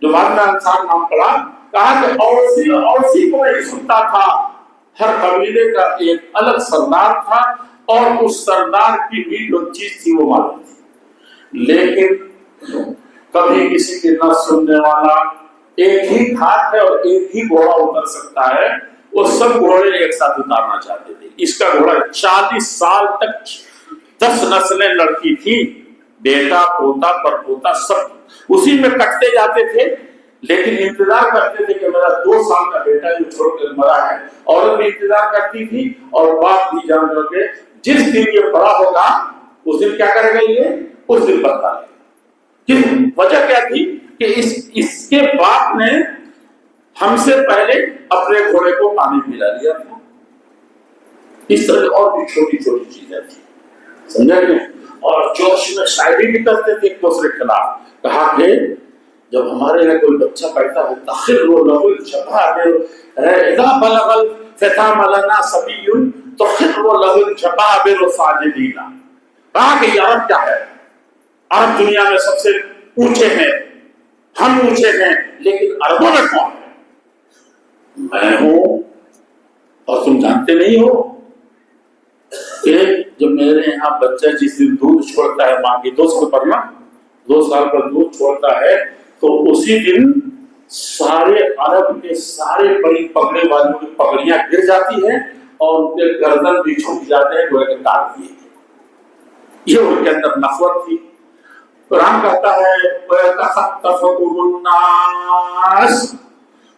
جو بعد میں انصار نام پڑا, کہا کہ اوسی کو نہیں سنتا تھا. ہر قبیلے کا ایک الگ سردار تھا اور اس سردار کی بھی جو چیز تھی وہ معلوم تھی. لیکن کبھی کسی کی نہ سننے والا, ایک ہی گھاٹ ہے اور ایک ہی گھوڑا اتر سکتا ہے, وہ سب گھوڑے ایک ساتھ اتارنا چاہتے تھے. اس کا گھوڑا 40 سال تک 10 نسلیں لڑکی تھی, بیٹا پوتا پر پوتا سب اسی میں کٹتے جاتے تھے. لیکن انتظار کرتے تھے کہ میرا 2 سال کا بیٹا جو چھوڑ کر مرا ہے. عورت بھی انتظار کرتی تھی اور باپ بھی جان کر کے جس دن یہ بڑا ہوگا اس دن کیا کرے گا, یہ اس دن بتا لے. وجہ کیا تھی کہ اس کے باپ نے ہم سے پہلے اپنے گھوڑے کو پانی پلا لیا تھا. اس طرح اور بھی چھوٹی چھوٹی چیزیں تھیں, سمجھا کہ. اور جوش میں شاعری بھی کرتے تھے ایک دوسرے کے خلاف. کہا کہ جب ہمارے یہاں کوئی بچہ پیدا ہو تخر له الجبابر اذا بلغ الختام لنا صبي تخر له الجبابر ساجدين. کہا کہ یہ عرب کیا ہے, عرب دنیا میں سب سے اونچے ہیں, ہم اونچے ہیں, لیکن عربوں میں کون ہے؟ میں ہوں اور تم جانتے نہیں ہو کہ جب میرے یہاں بچہ جس دن دودھ چھوڑتا ہے ماں کی 2 سال پر نا 2 سال پر دودھ چھوڑتا ہے تو اسی دن سارے عرب کے سارے بڑی پگڑی والوں کی پگڑیاں گر جاتی ہیں اور ان کے گردن بھی جھک جاتے ہیں, گوئے کے کاٹ دیے. یہ ان کے اندر نفرت تھی. قرآن کہتا ہے وَيَتَخَطَّفُهُمُ النَّاسُ,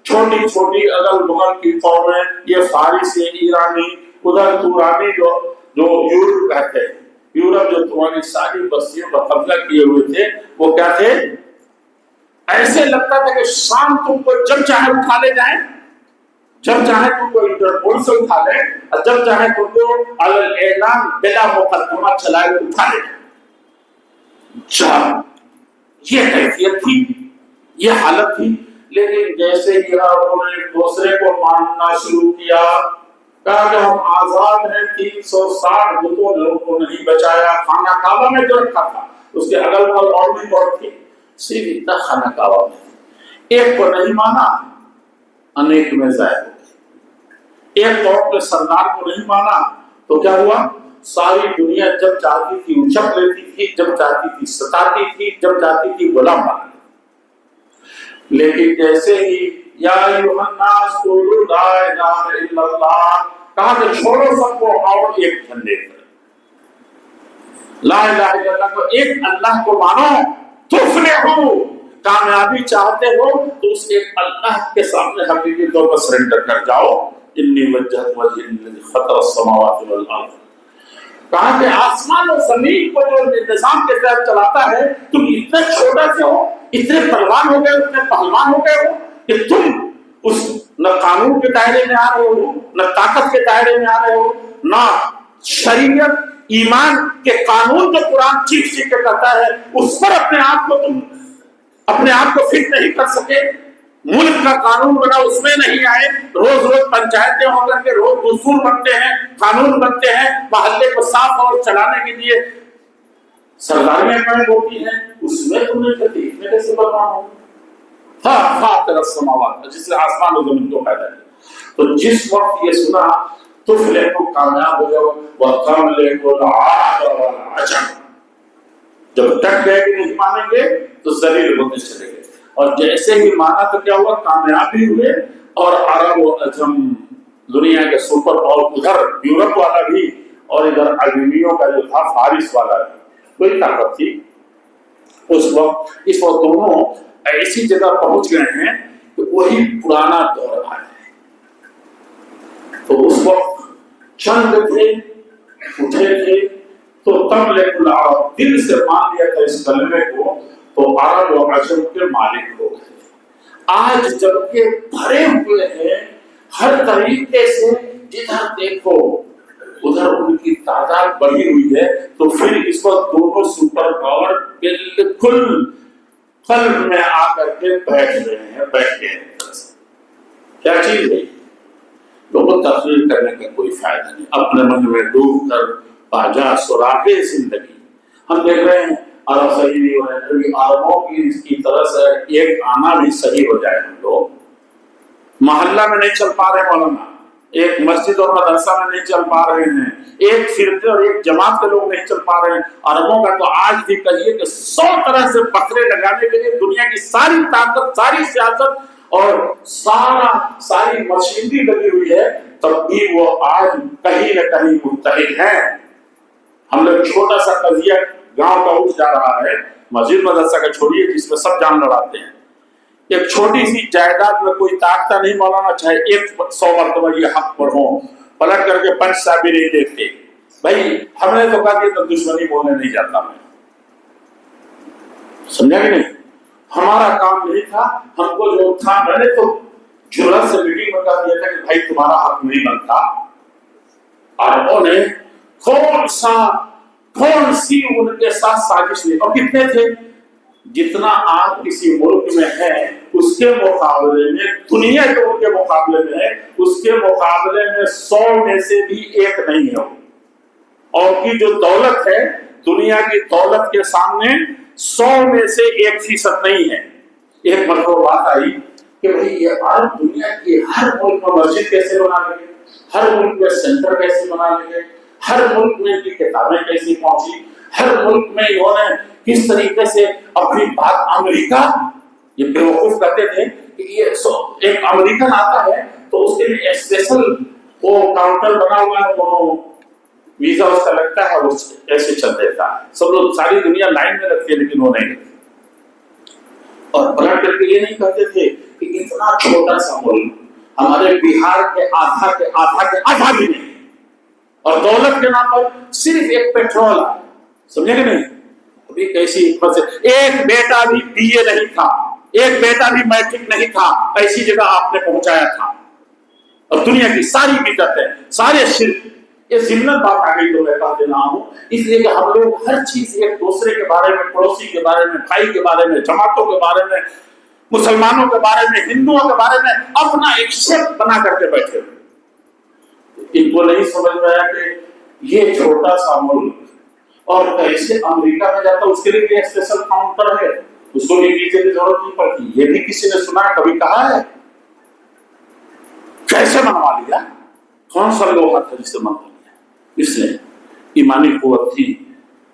چھوٹی چھوٹی اگل بغل کی قومیں, یہ فارسی, ایرانی, ادھر تورانی جو یورپ کہتے ہیں, یورپ جو تمہاری ساری بستیوں پر قبضہ کیے ہوئے تھے, وہ کیا تھے؟ ایسے لگتا تھا کہ شام تم کو جب چاہے اٹھا لے جائیں, جب چاہے تم کو انٹرپول سے اٹھا لیں, اور جب چاہے تم کو اعلان بلا مقدمہ چلائے اٹھا لے جائیں. یہ کیفیت تھی, یہ حالت تھی. لیکن جیسے ہی انہوں نے دوسرے کو ماننا شروع کیا، کہا کہ ہم آزاد ہیں، 360 بتوں نے ان کو نہیں بچایا، خانہ کعبہ میں جو رکھا تھا اس کے اگل بغل اور بھی بہت تھے، صرف اتنا خانہ کعبہ میں ایک کو نہیں مانا، انیک میں ضائع ہو گئے۔ ایک قوم کے سردار کو نہیں مانا تو کیا ہوا؟ ساری دنیا جب چاہتی تھی اچک لیتی تھی، جب چاہتی تھی ستاتی تھی، جب چاہتی تھی غلام بنا۔ لیکن جیسے ہی یا ایھا الناس قولوا لا الہ الا اللہ کہا کہ چھوڑو سب کو اور ایک جھنڈے پر، لا الہ الا اللہ کو، ایک اللہ کو مانو، تفلحوا، کامیابی چاہتے ہو تو اس ایک اللہ کے سامنے حقیقی طور پر سرنڈر کر جاؤ۔ انی وجہت وجہی للذی فطر السماوات والارض، کہا کہ آسمان و زمین کو جو نظام کے تحت چلاتا ہے، تم اتنے چھوٹے سے ہو، اتنے پہلوان ہو گئے، اتنے پہلوان ہو گئے ہو کہ تم اس نہ قانون کے دائرے میں آ رہے ہو، نہ طاقت کے دائرے میں آ رہے ہو، نہ شریعت ایمان کے قانون جو قرآن چیخ چیخ کے کہتا ہے اس پر اپنے آپ کو فٹ نہیں کر سکے، ملک کا قانون بنا اس میں نہیں آئے، روز روز پنچایتیں ہو کر کے روز دستور بنتے ہیں، قانون بنتے ہیں، محلے کو صاف اور چلانے کے لیے سرکاریاں قائم ہوتی ہیں، اس میں تم نے تکلیف میں کیسے برباد ہو؟ ہاں فاطر السماوات، جس نے آسمان و زمین کو پیدا کیا۔ تو جس وقت یہ سنا تفلحوا، کامیاب ہو جاؤ، وَتَمْلِكُ الْعَرَبَ وَالْعَجَمَ، جب ڈٹ گئے کہ نہیں مانیں گے تو ذلیل ہوتے چلے گئے، اور جیسے ہی مانا تو کیا ہوا؟ کامیاب بھی ہوئے، اور عرب و عجم دنیا کے سپر پاور، ادھر یورپ والا بھی اور ادھر عجمیوں کا جو تھا فارس والا بھی، کوئی طاقت تھی اس وقت دونوں ایسی جگہ پہنچ گئے ہیں کہ وہی پرانا دور آ ہے۔ تو اس وقت چند تھے اٹھے تھے تو تملک العرب، دل سے مان لیا تھا اس کلمے کو، تو عرب و عجم کے مالک ہو گئے۔ آج جبکہ بھرے ہوئے ہیں ہر طریقے سے، جدھر دیکھو ادھر ان کی تعداد بڑھی ہوئی ہے، تو پھر اس وقت دونوں سپر پاور بالکل قلب میں آ کر کے بیٹھ گئے ہیں۔ کیا چیز ہے؟ لوگوں تقریر کرنے کا کوئی فائدہ نہیں، اپنے من میں ڈوب کر باجا سراغ زندگی۔ ہم دیکھ رہے ہیں عرب صحیح نہیں ہو رہے ہیں، عربوں کی طرح سے ایک آنا بھی صحیح ہو جائے، ہم لوگ محلہ میں نہیں چل پا رہے مولانا، ایک مسجد اور مدرسہ میں نہیں چل پا رہے ہیں، ایک فرقے اور ایک جماعت کے لوگ نہیں چل پا رہے ہیں۔ عربوں کا تو آج بھی کہیے کہ 100 طرح سے بکرے لگانے کے لیے دنیا کی ساری طاقت، ساری سیاست اور ساری مشینری لگی ہوئی ہے، تب بھی وہ آج کہیں نہ کہیں متحد ہیں۔ ہم لوگ چھوٹا سا قضیہ گاؤں کا اٹھ جا رہا ہے، مسجد مدرسہ کا چھوڑیے جس میں سب جان لڑاتے ہیں، ایک چھوٹی سی جائیداد میں کوئی طاقت نہیں مولانا، چاہے 100 مرتبہ یہ حق پر ہو، پلٹ کر کے پنچ صاحب بھی نہیں دیکھتے۔ بھائی ہم نے تو کہا کہ تو دشمنی بولنے نہیں جاتا، میں سمجھا کہ نہیں؟ ہمارا کام نہیں تھا، ہم کو جو تھا میں نے تو جرأت سے میٹنگ میں کہہ دیا تھا کہ بھائی تمہارا حق نہیں بنتا۔ عربوں نے کون سی ان کے ساتھ سازش نہیں، اور کتنے تھے؟ جتنا آپ کسی ملک میں ہے اس کے مقابلے میں، دنیا کے ان کے مقابلے میں ہے، اس کے مقابلے میں 100 میں سے بھی ایک نہیں ہے۔ اور کی جو دولت ہے دنیا کی دولت کے سامنے 100 میں سے 1% نہیں ہے۔ ایک مرتبہ بات آئی کہ بھئی یہ عرب دنیا کی ہر ملک میں مسجد کیسے بنا لیں گے، ہر ملک میں سینٹر کیسے بنا لیں گے، ہر ملک میں کی کتابیں کیسی پہنچی، ہر ملک میں انہوں نے کس طریقے سے اپنی بات، امریکہ یہ بیوقوف کہتے تھے کہ یہ ایک امریکن آتا ہے تو اس کے لیے اسپیشل وہ کاؤنٹر بنا ہوا ہے، وہ ویزا اس کا لگتا ہے، وہ ایسے چل دیتا ہے، سب لوگ ساری دنیا لائن میں رکھتی ہے لیکن وہ نہیں رکھتی۔ اور پلٹ کر کے یہ نہیں کہتے تھے کہ اتنا چھوٹا سا ملک ہمارے بہار کے آدھا بھی نہیں، اور دولت کے نام پر صرف ایک پیٹرول ہے، سمجھے کہ نہیں؟ ابھی کیسی حکمت سے ایک بیٹا بھی BA نہیں تھا، ایک بیٹا بھی میٹرک نہیں تھا، ایسی جگہ آپ نے پہنچایا تھا، اور دنیا کی ساری بدعتیں، سارے شرک، یہ ذلت بات آ گئی تو میں کہہ دینا ہوں، اس لیے کہ ہم لوگ ہر چیز ایک دوسرے کے بارے میں، پڑوسی کے بارے میں، بھائی کے بارے میں، جماعتوں کے بارے میں مسلمانوں کے بارے میں، ہندوؤں کے بارے میں اپنا ایک شیپ بنا کر کے بیٹھے ہوئے. ان کو نہیں سمجھ میں آیا کہ یہ چھوٹا سا ملک اور کیسے امریکہ میں جاتا، اس کے لیے ایک اسپیشل کاؤنٹر ہے، اس کو بھی ویزے کی ضرورت نہیں پڑتی. یہ بھی کسی نے سنا کبھی کہا ہے؟ کیسے منوا لیا؟ کون سا لوہا تھا جسے منوا لیا؟ اس نے ایمانی قوت تھی.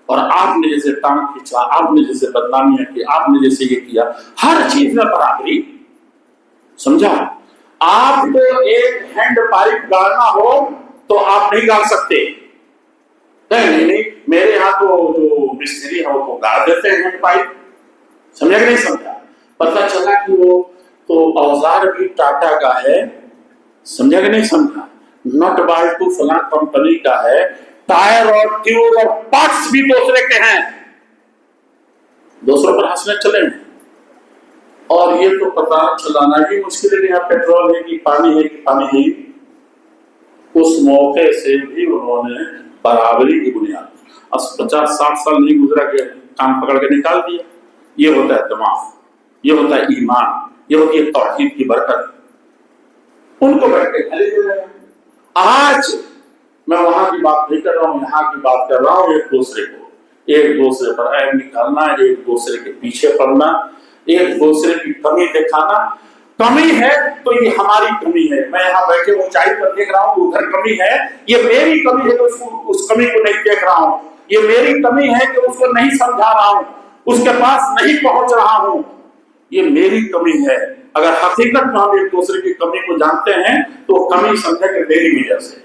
اور آپ نے جیسے ٹانگ کھینچا، آپ نے جیسے بدنامیاں کی، آپ نے جیسے یہ کیا، ہر چیز میں برابری. سمجھا؟ آپ کو ایک ہینڈ پائپ گاڑنا ہو تو آپ نہیں گاڑ سکتے. نہیں، میرے یہاں تو جو مستری ہے وہ گاڑ دیتے ہیں ہینڈ پائپ. سمجھا کہ نہیں سمجھا؟ پتہ چلا کہ وہ تو اوزار بھی ٹاٹا کا ہے. سمجھا کہ نہیں سمجھا؟ نٹ بالٹو فلاں کمپنی کا ہے، ٹائر اور ٹیوب اور پارٹس بھی دوسرے کے ہیں. دوسروں پر ہنسنے چلے ہیں. اور یہ تو پتہ چلانا بھی مشکل ہے کہ یہاں پیٹرول ہے کہ پانی ہے کہ پانی ہے. اس موقع سے بھی انہوں نے برابری کی بنیاد 50-60 سال نہیں گزرا کہ کام پکڑ کے نکال دیا. یہ ہوتا ہے دماغ، یہ ہوتا ہے ایمان، یہ ہوتی ہے توحید کی برکت. ان کو بیٹھ کے کھلے دے رہے ہیں. آج میں وہاں کی بات نہیں کر رہا ہوں، یہاں کی بات کر رہا ہوں. ایک دوسرے پر عیب نکالنا، ایک دوسرے کے پیچھے پڑنا، ایک دوسرے کی کمی دکھانا. کمی ہے تو یہ ہماری کمی ہے. میں یہاں بیٹھے اونچائی پر دیکھ رہا ہوں، ادھر کمی ہے، یہ میری کمی ہے تو اس کمی کو نہیں دیکھ رہا ہوں. یہ میری کمی ہے کہ اس کو نہیں سمجھا رہا ہوں، اس کے پاس نہیں پہنچ رہا ہوں. یہ میری کمی ہے. اگر حقیقت میں ہم ایک دوسرے کی کمی کو جانتے ہیں تو کمی سمجھا کہ میری وجہ سے.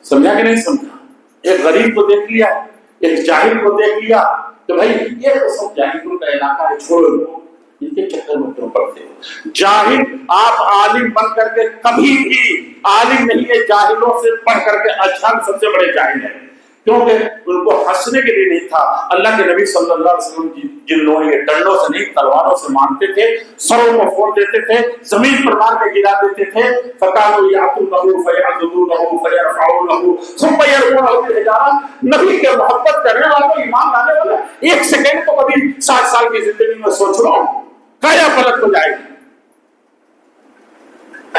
سمجھا کہ نہیں سمجھا؟ ایک غریب کو دیکھ لیا، ایک جاہل کو دیکھ لیا کہ بھائی یہ تو سب جاہلوں کا علاقہ ہے، چھوڑو ان کے چکر میں کیوں پڑتے ہو. جاہل آپ عالم بن کر کے کبھی بھی عالم نہیں ہے. جاہلوں سے پڑھ کر کے اجہل سب سے بڑے جاہل ہیں، کیونکہ ان کو ہنسنے کے لیے نہیں تھا. اللہ کے نبی صلی اللہ علیہ وسلم جن لوگوں نے ڈنڈوں سے نہیں تلواروں سے مارتے تھے، سروں کو پھوڑ دیتے تھے، زمین پر مار کے گرا دیتے تھے. فقالوا يعتذروا فيعذرونه فيرفعونه ثم يرمونه بالحجارة. نبی کے محبت کرنے والوں، ایمان لانے والے، ایک سیکنڈ کو کبھی 60 سال کی زندگی میں سوچ لو، کیا پلٹ ہو جائے گی.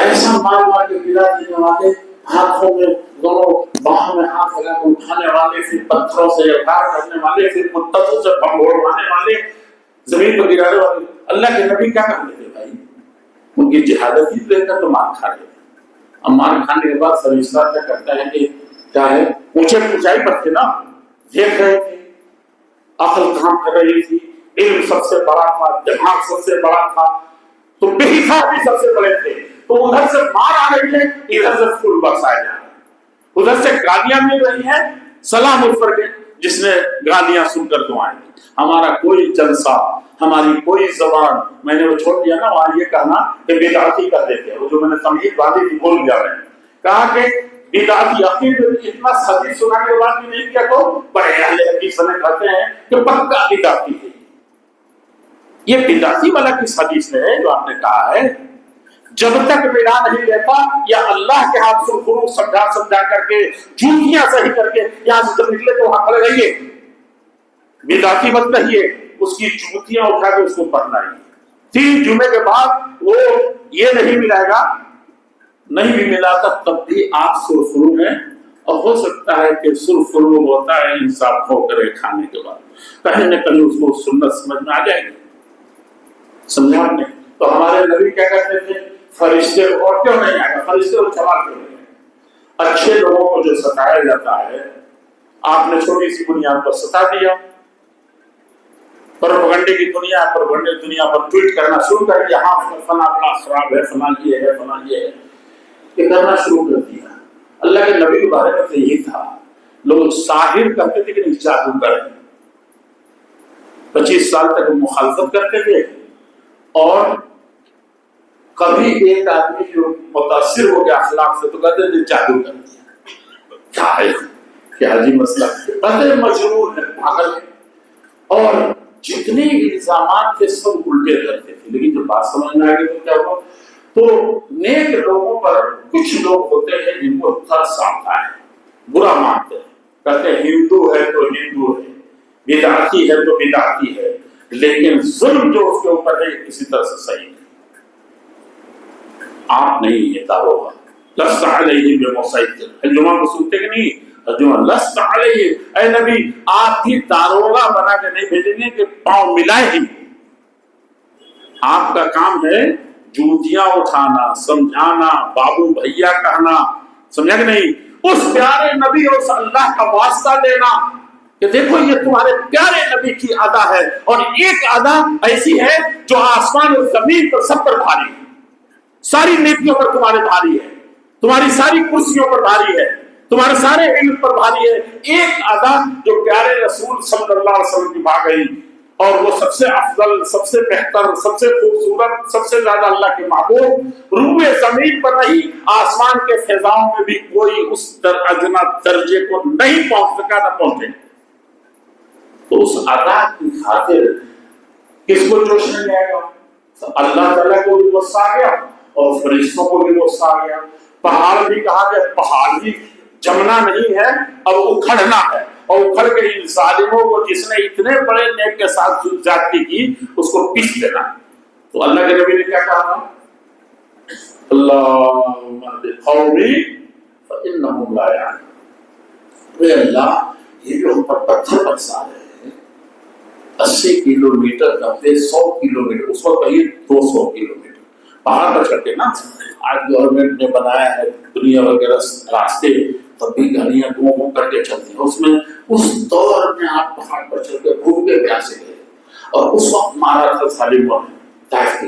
ایسا مار مار کے گرا دینے والے، ہاتھوں میں دونوں باہوں میں ہاتھ لگا کے اٹھانے والے، پھر پتھروں سے وار کرنے والے، پھر متتوں سے بمبڑوانے والے، زمین پر گرانے والے. اللہ کے نبی کیا کرتے تھے بھائی؟ ان کی جہادت ہی لے کر تو مار کھا رہے تھے. اب مار کھانے کے بعد فرشتہ کیا کرتا ہے کہ کیا ہے، اونچائی پر تھے نا، دیکھ رہے تھے، عقل کام کر رہی تھی، علم سب سے بڑا تھا، دماغ سب سے بڑا تھا، تو بے حساب بھی سب سے بڑے تھے. تو ادھر سے مار آ رہی ہے، ادھر سے پھول برسائے جا رہے ہیں، ادھر سے گالیاں مل رہی ہیں. سلام اس پر جس نے گالیاں سن کر دعائیں دی. ہمارا کوئی جلسہ، ہماری کوئی زبان، میں نے وہ چھوڑ دیا نا وہاں یہ کہنا کہ بدعتی کر دیتے ہیں. وہ جو میں نے تمہید باندھی تھی بھول گیا میں، کہا کہ بدعتی عقید اتنا حدیث سنانے کے بعد بھی نہیں کیا تو بڑے اہل حدیث نے کہتے ہیں کہ پکا بدعتی ہے. یہ بدعتی والا کس حدیث میں ہے جو آپ نے کہا ہے؟ جب تک ملا نہیں لیتا یا اللہ کے ہاتھ سے گرو سمجھا کر کے جوتیاں صحیح کر کے یہاں سے جب نکلے تو وہاں کھڑے رہیے. بدعتی مت کہیے، اس کی جوتیاں اٹھا کے اس کو پڑھنا ہے. 3 جمعے کے بعد وہ یہ نہیں ملائے گا، نہیں بھی ملا تب بھی آپ سرخرو ہیں. اور ہو سکتا ہے کہ سرخرو ہوتا ہے انصاف ہو کر کھانے کے بعد کہیں نہ کہیں اس کو سنت سمجھ میں آ جائے گی. سمجھا آپ نے؟ تو ہمارے نبی کیا کہتے تھے؟ فرشتے اور کیوں نہیں آئے گا، فرشتے اور جواب کیوں نہیں آئے. اچھے لوگوں کو جو ستایا جاتا ہے، آپ نے چھوٹی سی بنیاد پر ستا دیا، پروپیگنڈے کی دنیا پر ٹویٹ کرنا شروع کر دیا، ہاں فلاں بڑا خراب ہے، فلاں یہ ہے، فلاں یہ ہے، یہ کرنا شروع کر دیا. اللہ کے نبی کے بارے میں تو یہی تھا. لوگ ساحر کہتے تھے کہ نہیں، جادوگر. 25 سال تک مخالفت کرتے تھے، اور کبھی ایک آدمی جو متاثر ہو گیا اخلاق سے تو کہتے تھے جادو کر دیا. کیا ہے، کیا عجیب مسئلہ، کہتے مجنون ہے، پاگل ہے. اور جتنے الزامات تھے سب الٹے کرتے تھے. لیکن جب بات سمجھ میں آ گئی تو کیا ہوا، تو نیک لوگوں پر کچھ لوگ ہوتے ہیں جن کو ترس آتا ہے، برا مانتے ہیں، کہتے ہیں ہندو ہے تو ہندو ہے، بدعتی ہے تو بدعتی ہے، لیکن ظلم جو اس کے اوپر ہے کسی طرح سے صحیح ہے. آپ نہیں یہ داروغہ لست علیہ بمسیطر. جمعہ کو سنتے کہ نہیں لست علیہ، اے نبی آپ بھی داروغہ بنا کے نہیں بھیجیں گے کہ پاؤں ملائے ہی. آپ کا کام ہے جوتیاں اٹھانا، سمجھانا، بابو بھیا کہنا، سمجھا کہ نہیں؟ اس پیارے نبی اور اللہ کا واسطہ دینا کہ دیکھو یہ تمہارے پیارے نبی کی ادا ہے، اور ایک ادا ایسی ہے جو آسمان اور زمین پر سب پر بھاری ہے، ساری نیکیوں پر تمہارے بھاری ہے، تمہاری ساری کرسیوں پر بھاری ہے، تمہارے سارے علم پر بھاری ہے. ایک ادا جو پیارے رسول صلی اللہ علیہ وسلم کی بھا گئی، اور وہ سب سے افضل، سب سے بہتر، سب سے خوبصورت، سب سے زیادہ اللہ کے محبوب، روئے زمین پر نہیں آسمان کے فضاؤں میں بھی کوئی اس ادنا درجے کو نہیں پہنچ سکا، نہ پہنچے. تو اس ادا کی خاطر کس کو جوش نہیں آئے گا؟ اللہ تعالیٰ کو بھی غصہ آ گیا اور فرشتوں کو بھی غصہ آ گیا. پہاڑ بھی کہا گیا پہاڑ بھی جمنا نہیں ہے، اب اکھڑنا ہے، اور اکھڑ کے ان ظالموں کو جس نے اتنے بڑے نیک کے ساتھ زیادتی کی اس کو پیس دینا. تو اللہ کے نبی نے کیا کہا تھا؟ اللہم اہد قومی فانہم لا یعلمون. اے اللہ یہ جو ہم پر پتھر برسا رہے ہیں 80 کلومیٹر 100 کلومیٹر، اس وقت کہیں 200 کلومیٹر پہاڑ پر چڑھتے نا. آج گورنمنٹ نے بنایا ہے دنیا وغیرہ راستے، تب بھی گاڑیاں گھوم کر کے چلتی ہیں. اس میں اس دور میں آپ پہاڑ پر چل کے گھوم کے پیاسے گئے، اور اس وقت مارا تھا ظالموں نے طائف کے.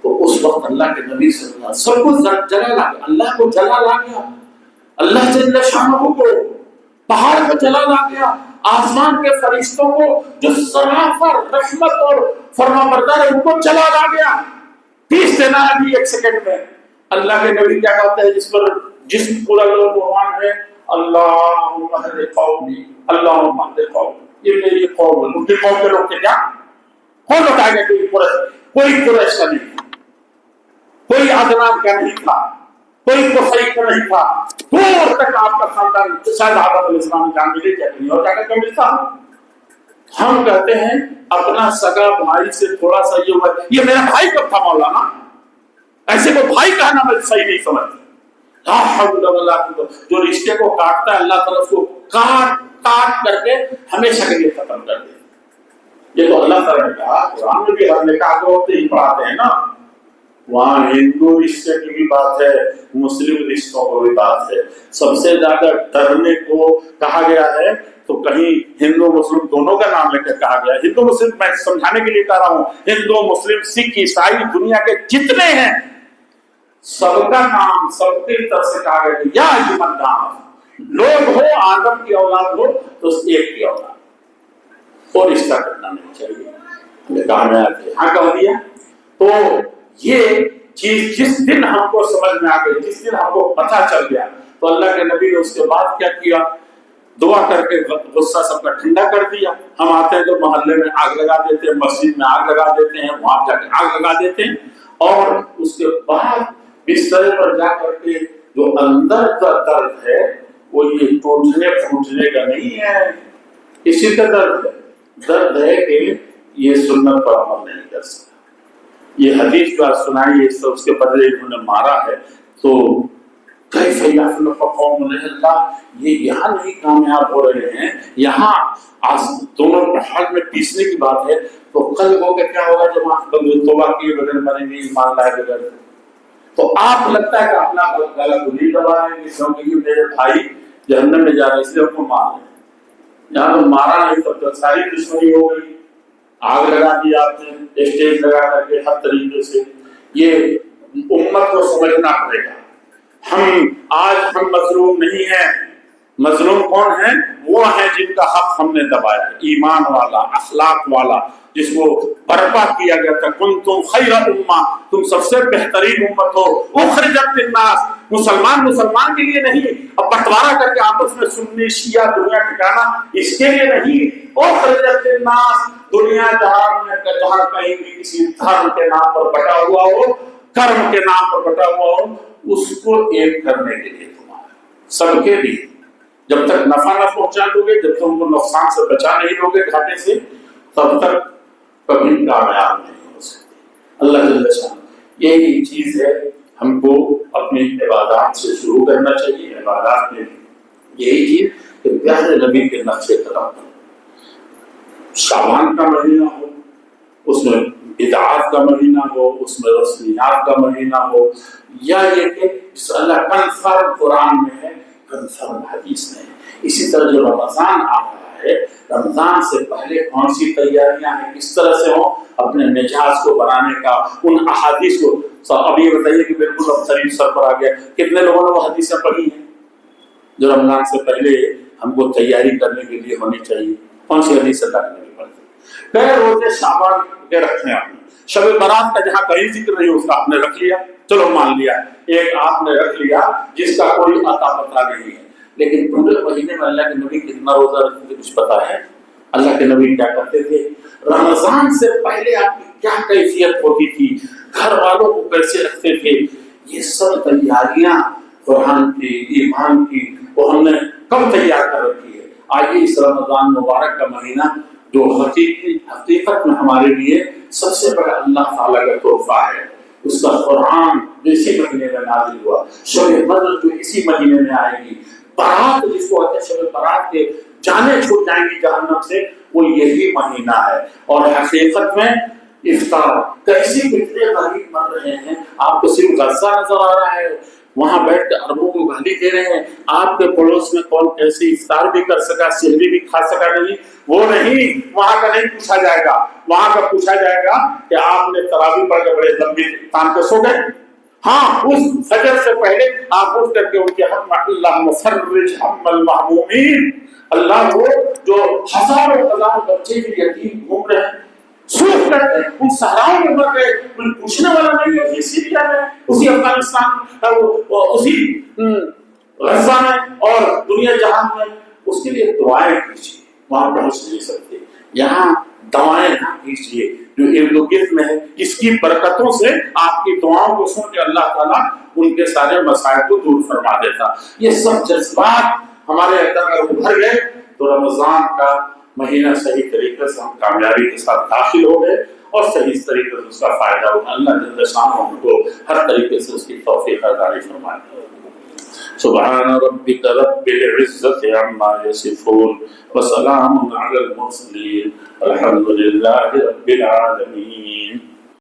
تو اس وقت اللہ کے نبی صلی اللہ علیہ وسلم سب کو جلا لا گیا، اللہ کو جلا لا گیا، اللہ جل شانہ کو پہاڑ کو جلا لا گیا، آسمان کے فرشتوں کو جو سرافر رحمت اور فرمانبردار ہے ان کو جلا لا گیا. پیس دینا ابھی 1 سیکنڈ میں. اللہ کے نبی کیا کہتے ہیں جس پر جسم پورا لوگ روان ہے؟ اللہم اہد قومی، اللہم اہد قومی، یہ میری قوم ہے. ان کی قوم کے لوگ کیا کون بتائے گا؟ کوئی قریش کا نہیں تھا، کوئی عدنان کا نہیں تھا، کوئی قصی کا نہیں تھا. دور تک آپ کا خاندان شاید آدم علیہ السلام جان ملے کیا نہیں اور کیا کیا ملتا. ہم کہتے ہیں اپنا سگا بھائی سے تھوڑا سا یہ ہوا، یہ میرا بھائی کب تھا مولانا؟ ایسے کو بھائی کہنا میں صحیح نہیں سمجھتا. جو رشتے کو کاٹتا ہے اللہ تعالیٰ اس کو کاٹ کاٹ کر کے ہمیشہ کے لیے ختم کر دے. یہ تو اللہ تعالیٰ نے کہا، قرآن میں بھی ہر نکاح کو ہوتے ہی پڑھاتے ہیں نا. وہاں ہندو رشتے کی بھی بات ہے، مسلم رشتوں کو بھی بات ہے. سب سے زیادہ ڈرنے کو کہا گیا ہے تو کہیں ہندو مسلم دونوں کا نام لے کر کہا گیا. ہندو مسلم میں سمجھانے کے لیے کہہ رہا ہوں، ہندو مسلم سکھ عیسائی دنیا کے جتنے ہیں سب کا نام سب کی طرف سے کہا گیا کہ یا ایماندار لوگ ہو، آدم کی اولاد ہو تو ایک کی اولاد اور رشتہ کرنا نہیں چاہیے. ہاں کہہ دیا. تو یہ چیز جس دن ہم کو سمجھ میں آ گئی، جس دن ہم کو پتہ چل گیا، تو اللہ کے نبی نے اس کے بعد کیا کیا؟ دعا کر کے غصہ سب کا ٹھنڈا کر دیا. ہم آتے ہیں تو محلے میں آگ لگا دیتے ہیں، مسجد میں آگ لگا دیتے ہیں، وہاں جا کے آگ لگا دیتے ہیں، اور اس کے بعد بستر پر جا کر کے جو اندر کا درد ہے وہ یہ ٹوٹنے پھوٹنے کا نہیں ہے، اسی کا درد ہے کہ یہ سنت پر عمل نہیں کر سکتا. یہ حدیث جو سنائی ہے اس کے بدلے انہوں نے مارا ہے. تو کیسے اللہ یہ یہاں نہیں کامیاب ہو رہے ہیں، یہاں دونوں پہاڑ میں پیسنے کی بات ہے. تو کل ہو کے کیا ہوگا جب آپ توبہ کیے بغیر مریں گے، ایمان لائے بغیر؟ تو آپ لگتا ہے کہ اپنا گلا کو نہیں دبا رہے ہیں کیونکہ میرے بھائی جہنم میں جا رہے ہیں اس لیے ان کو مار رہے ہیں. یہاں تو مارا نہیں تب ساری دشمنی ہو گئی، آگ لگا دی آپ نے اسٹیج لگا کر کے ہر طریقے سے. یہ امت کو سمجھنا پڑے گا. ہم مظلوم نہیں ہیں. مظلوم کون ہیں؟ وہ ہیں جن کا حق ہم نے دبایا، ایمان والا، اخلاق والا، جس کو برپا کیا گیا تھا. کنتم خیر امہ، تم سب سے بہترین امت ہو. اخرجت للناس، مسلمان کے لیے نہیں، اب بٹوارا کر کے آپس میں سنی شیعہ دنیا ٹھکانا اس کے لیے نہیں. اخرجت للناس، دنیا جہاں میں جہاں کہیں بھی کسی دھرم کے نام پر بٹا ہوا ہو، کرم کے نام پر بٹا ہوا ہو، اس کو ایک کرنے کے لیے تمہارا سب کے لیے. جب تک نفع نہ پہنچا دو گے، جب تک ان کو نقصان سے بچا نہیں دو گے، گھاٹے سے، تب تک کبھی کامیاب نہیں ہو سکتے. اللہ جل شان یہی چیز ہے، ہم کو اپنی عبادات سے شروع کرنا چاہیے. عبادات میں یہی چیز کہ پیارے نبی کے نقش قدم پر شعبان کا مہینہ ہو، اس میں بدعات کا مہینہ ہو، اس میں رسمیات کا مہینہ ہو، یا یہ کہ اللہ کنفرم قرآن میں ہے، کنفرم حدیث میں ہے. اسی طرح جو رمضان آ رہا ہے، رمضان سے پہلے کون سی تیاریاں ہیں، کس طرح سے ہوں اپنے مزاج کو بنانے کا، ان احادیث کو. اب یہ بتائیے کہ بالکل اب شریف سر پر آ گیا، کتنے لوگوں نے وہ حدیثیں پڑھی ہیں جو رمضان سے پہلے ہم کو تیاری کرنے کے لیے ہونی چاہیے؟ کون سی حدیث اللہ کے نبی پڑھتے؟ کئی روزے شعبان کے رکھنے آپ نے، شب برات کا جہاں کہیں ذکر نہیں اس کا آپ نے رکھ لیا، چلو مان لیا، ایک آپ نے رکھ لیا جس کا کوئی عطا پتہ نہیں ہے. لیکن پورے مہینے میں اللہ کے نبی کتنا روزہ رکھتے تھے کچھ پتا ہے؟ اللہ کے نبی کیا کرتے تھے؟ رمضان سے پہلے آپ کی کیا کیفیت ہوتی تھی، گھر والوں کو کیسے رکھتے تھے، یہ سب تیاریاں قرآن کی، ایمان کی، وہ ہم نے کب تیار کر رکھی ہے. آئیے اس رمضان مبارک کا مہینہ جو حقیقت میں ہمارے لیے سب سے بڑا اللہ تعالیٰ کا تحفہ ہے، اس کا قرآن جو اسی مہینے میں نازل ہوا، شب بدر جو اسی مہینے میں آئے گی، برات جس کو کہتے ہیں شب برات کے جانے چھوٹ جائیں گی جہنم سے، وہ یہی مہینہ ہے. اور حقیقت میں افطار کیسی کتنے غریب مر رہے ہیں، آپ کو صرف غزہ نظر آ رہا ہے، وہاں بیٹھ کے عربوں کو گالی دے رہے ہیں. آپ کے پڑوس میں کون کیسے افطار بھی کر سکا، سحری بھی کھا سکا نہیں، وہ نہیں، وہاں کا نہیں پوچھا جائے گا. وہاں کا پوچھا جائے گا کہ آپ نے تراویح پڑھ کے بڑے لمبی کام کے سو گئے. ہاں، اس فجر سے پہلے آپ اٹھ کر کے ان کے حق میں اللہ مفرج ہم المحمومین، اللہ وہ جو ہزاروں ہزار بچے بھی یتیم گھوم رہے ہیں، سوکھ رہے ہیں، ان صحراؤں میں مر گئے، کوئی پوچھنے والا نہیں ہے. اسی سیریا میں، اسی افغانستان، اسی غزہ میں اور دنیا جہان میں، اس کے لیے دعائیں کیجیے. وہاں پہنچ نہیں سکتے، یہاں دعائیں نہ کیجیے جو ارد گرد میں ہے. اس کی برکتوں سے آپ کی دعاؤں کو سن کے اللہ تعالیٰ ان کے سارے مسائل کو دور فرما دیتا. یہ سب جذبات ہمارے اندر ابھر گئے تو رمضان کا مہینہ صحیح طریقے سے ہم کامیابی کے ساتھ داخل ہو گئے اور صحیح طریقے سے اس کا فائدہ ہوگا. اللہ جل شانہ ہم کو ہر طریقے سے اس کی توفیق عطا فرمائے. سبحان ربك رب العزة عما يصفون وسلام على المرسلين والحمد لله رب العالمين.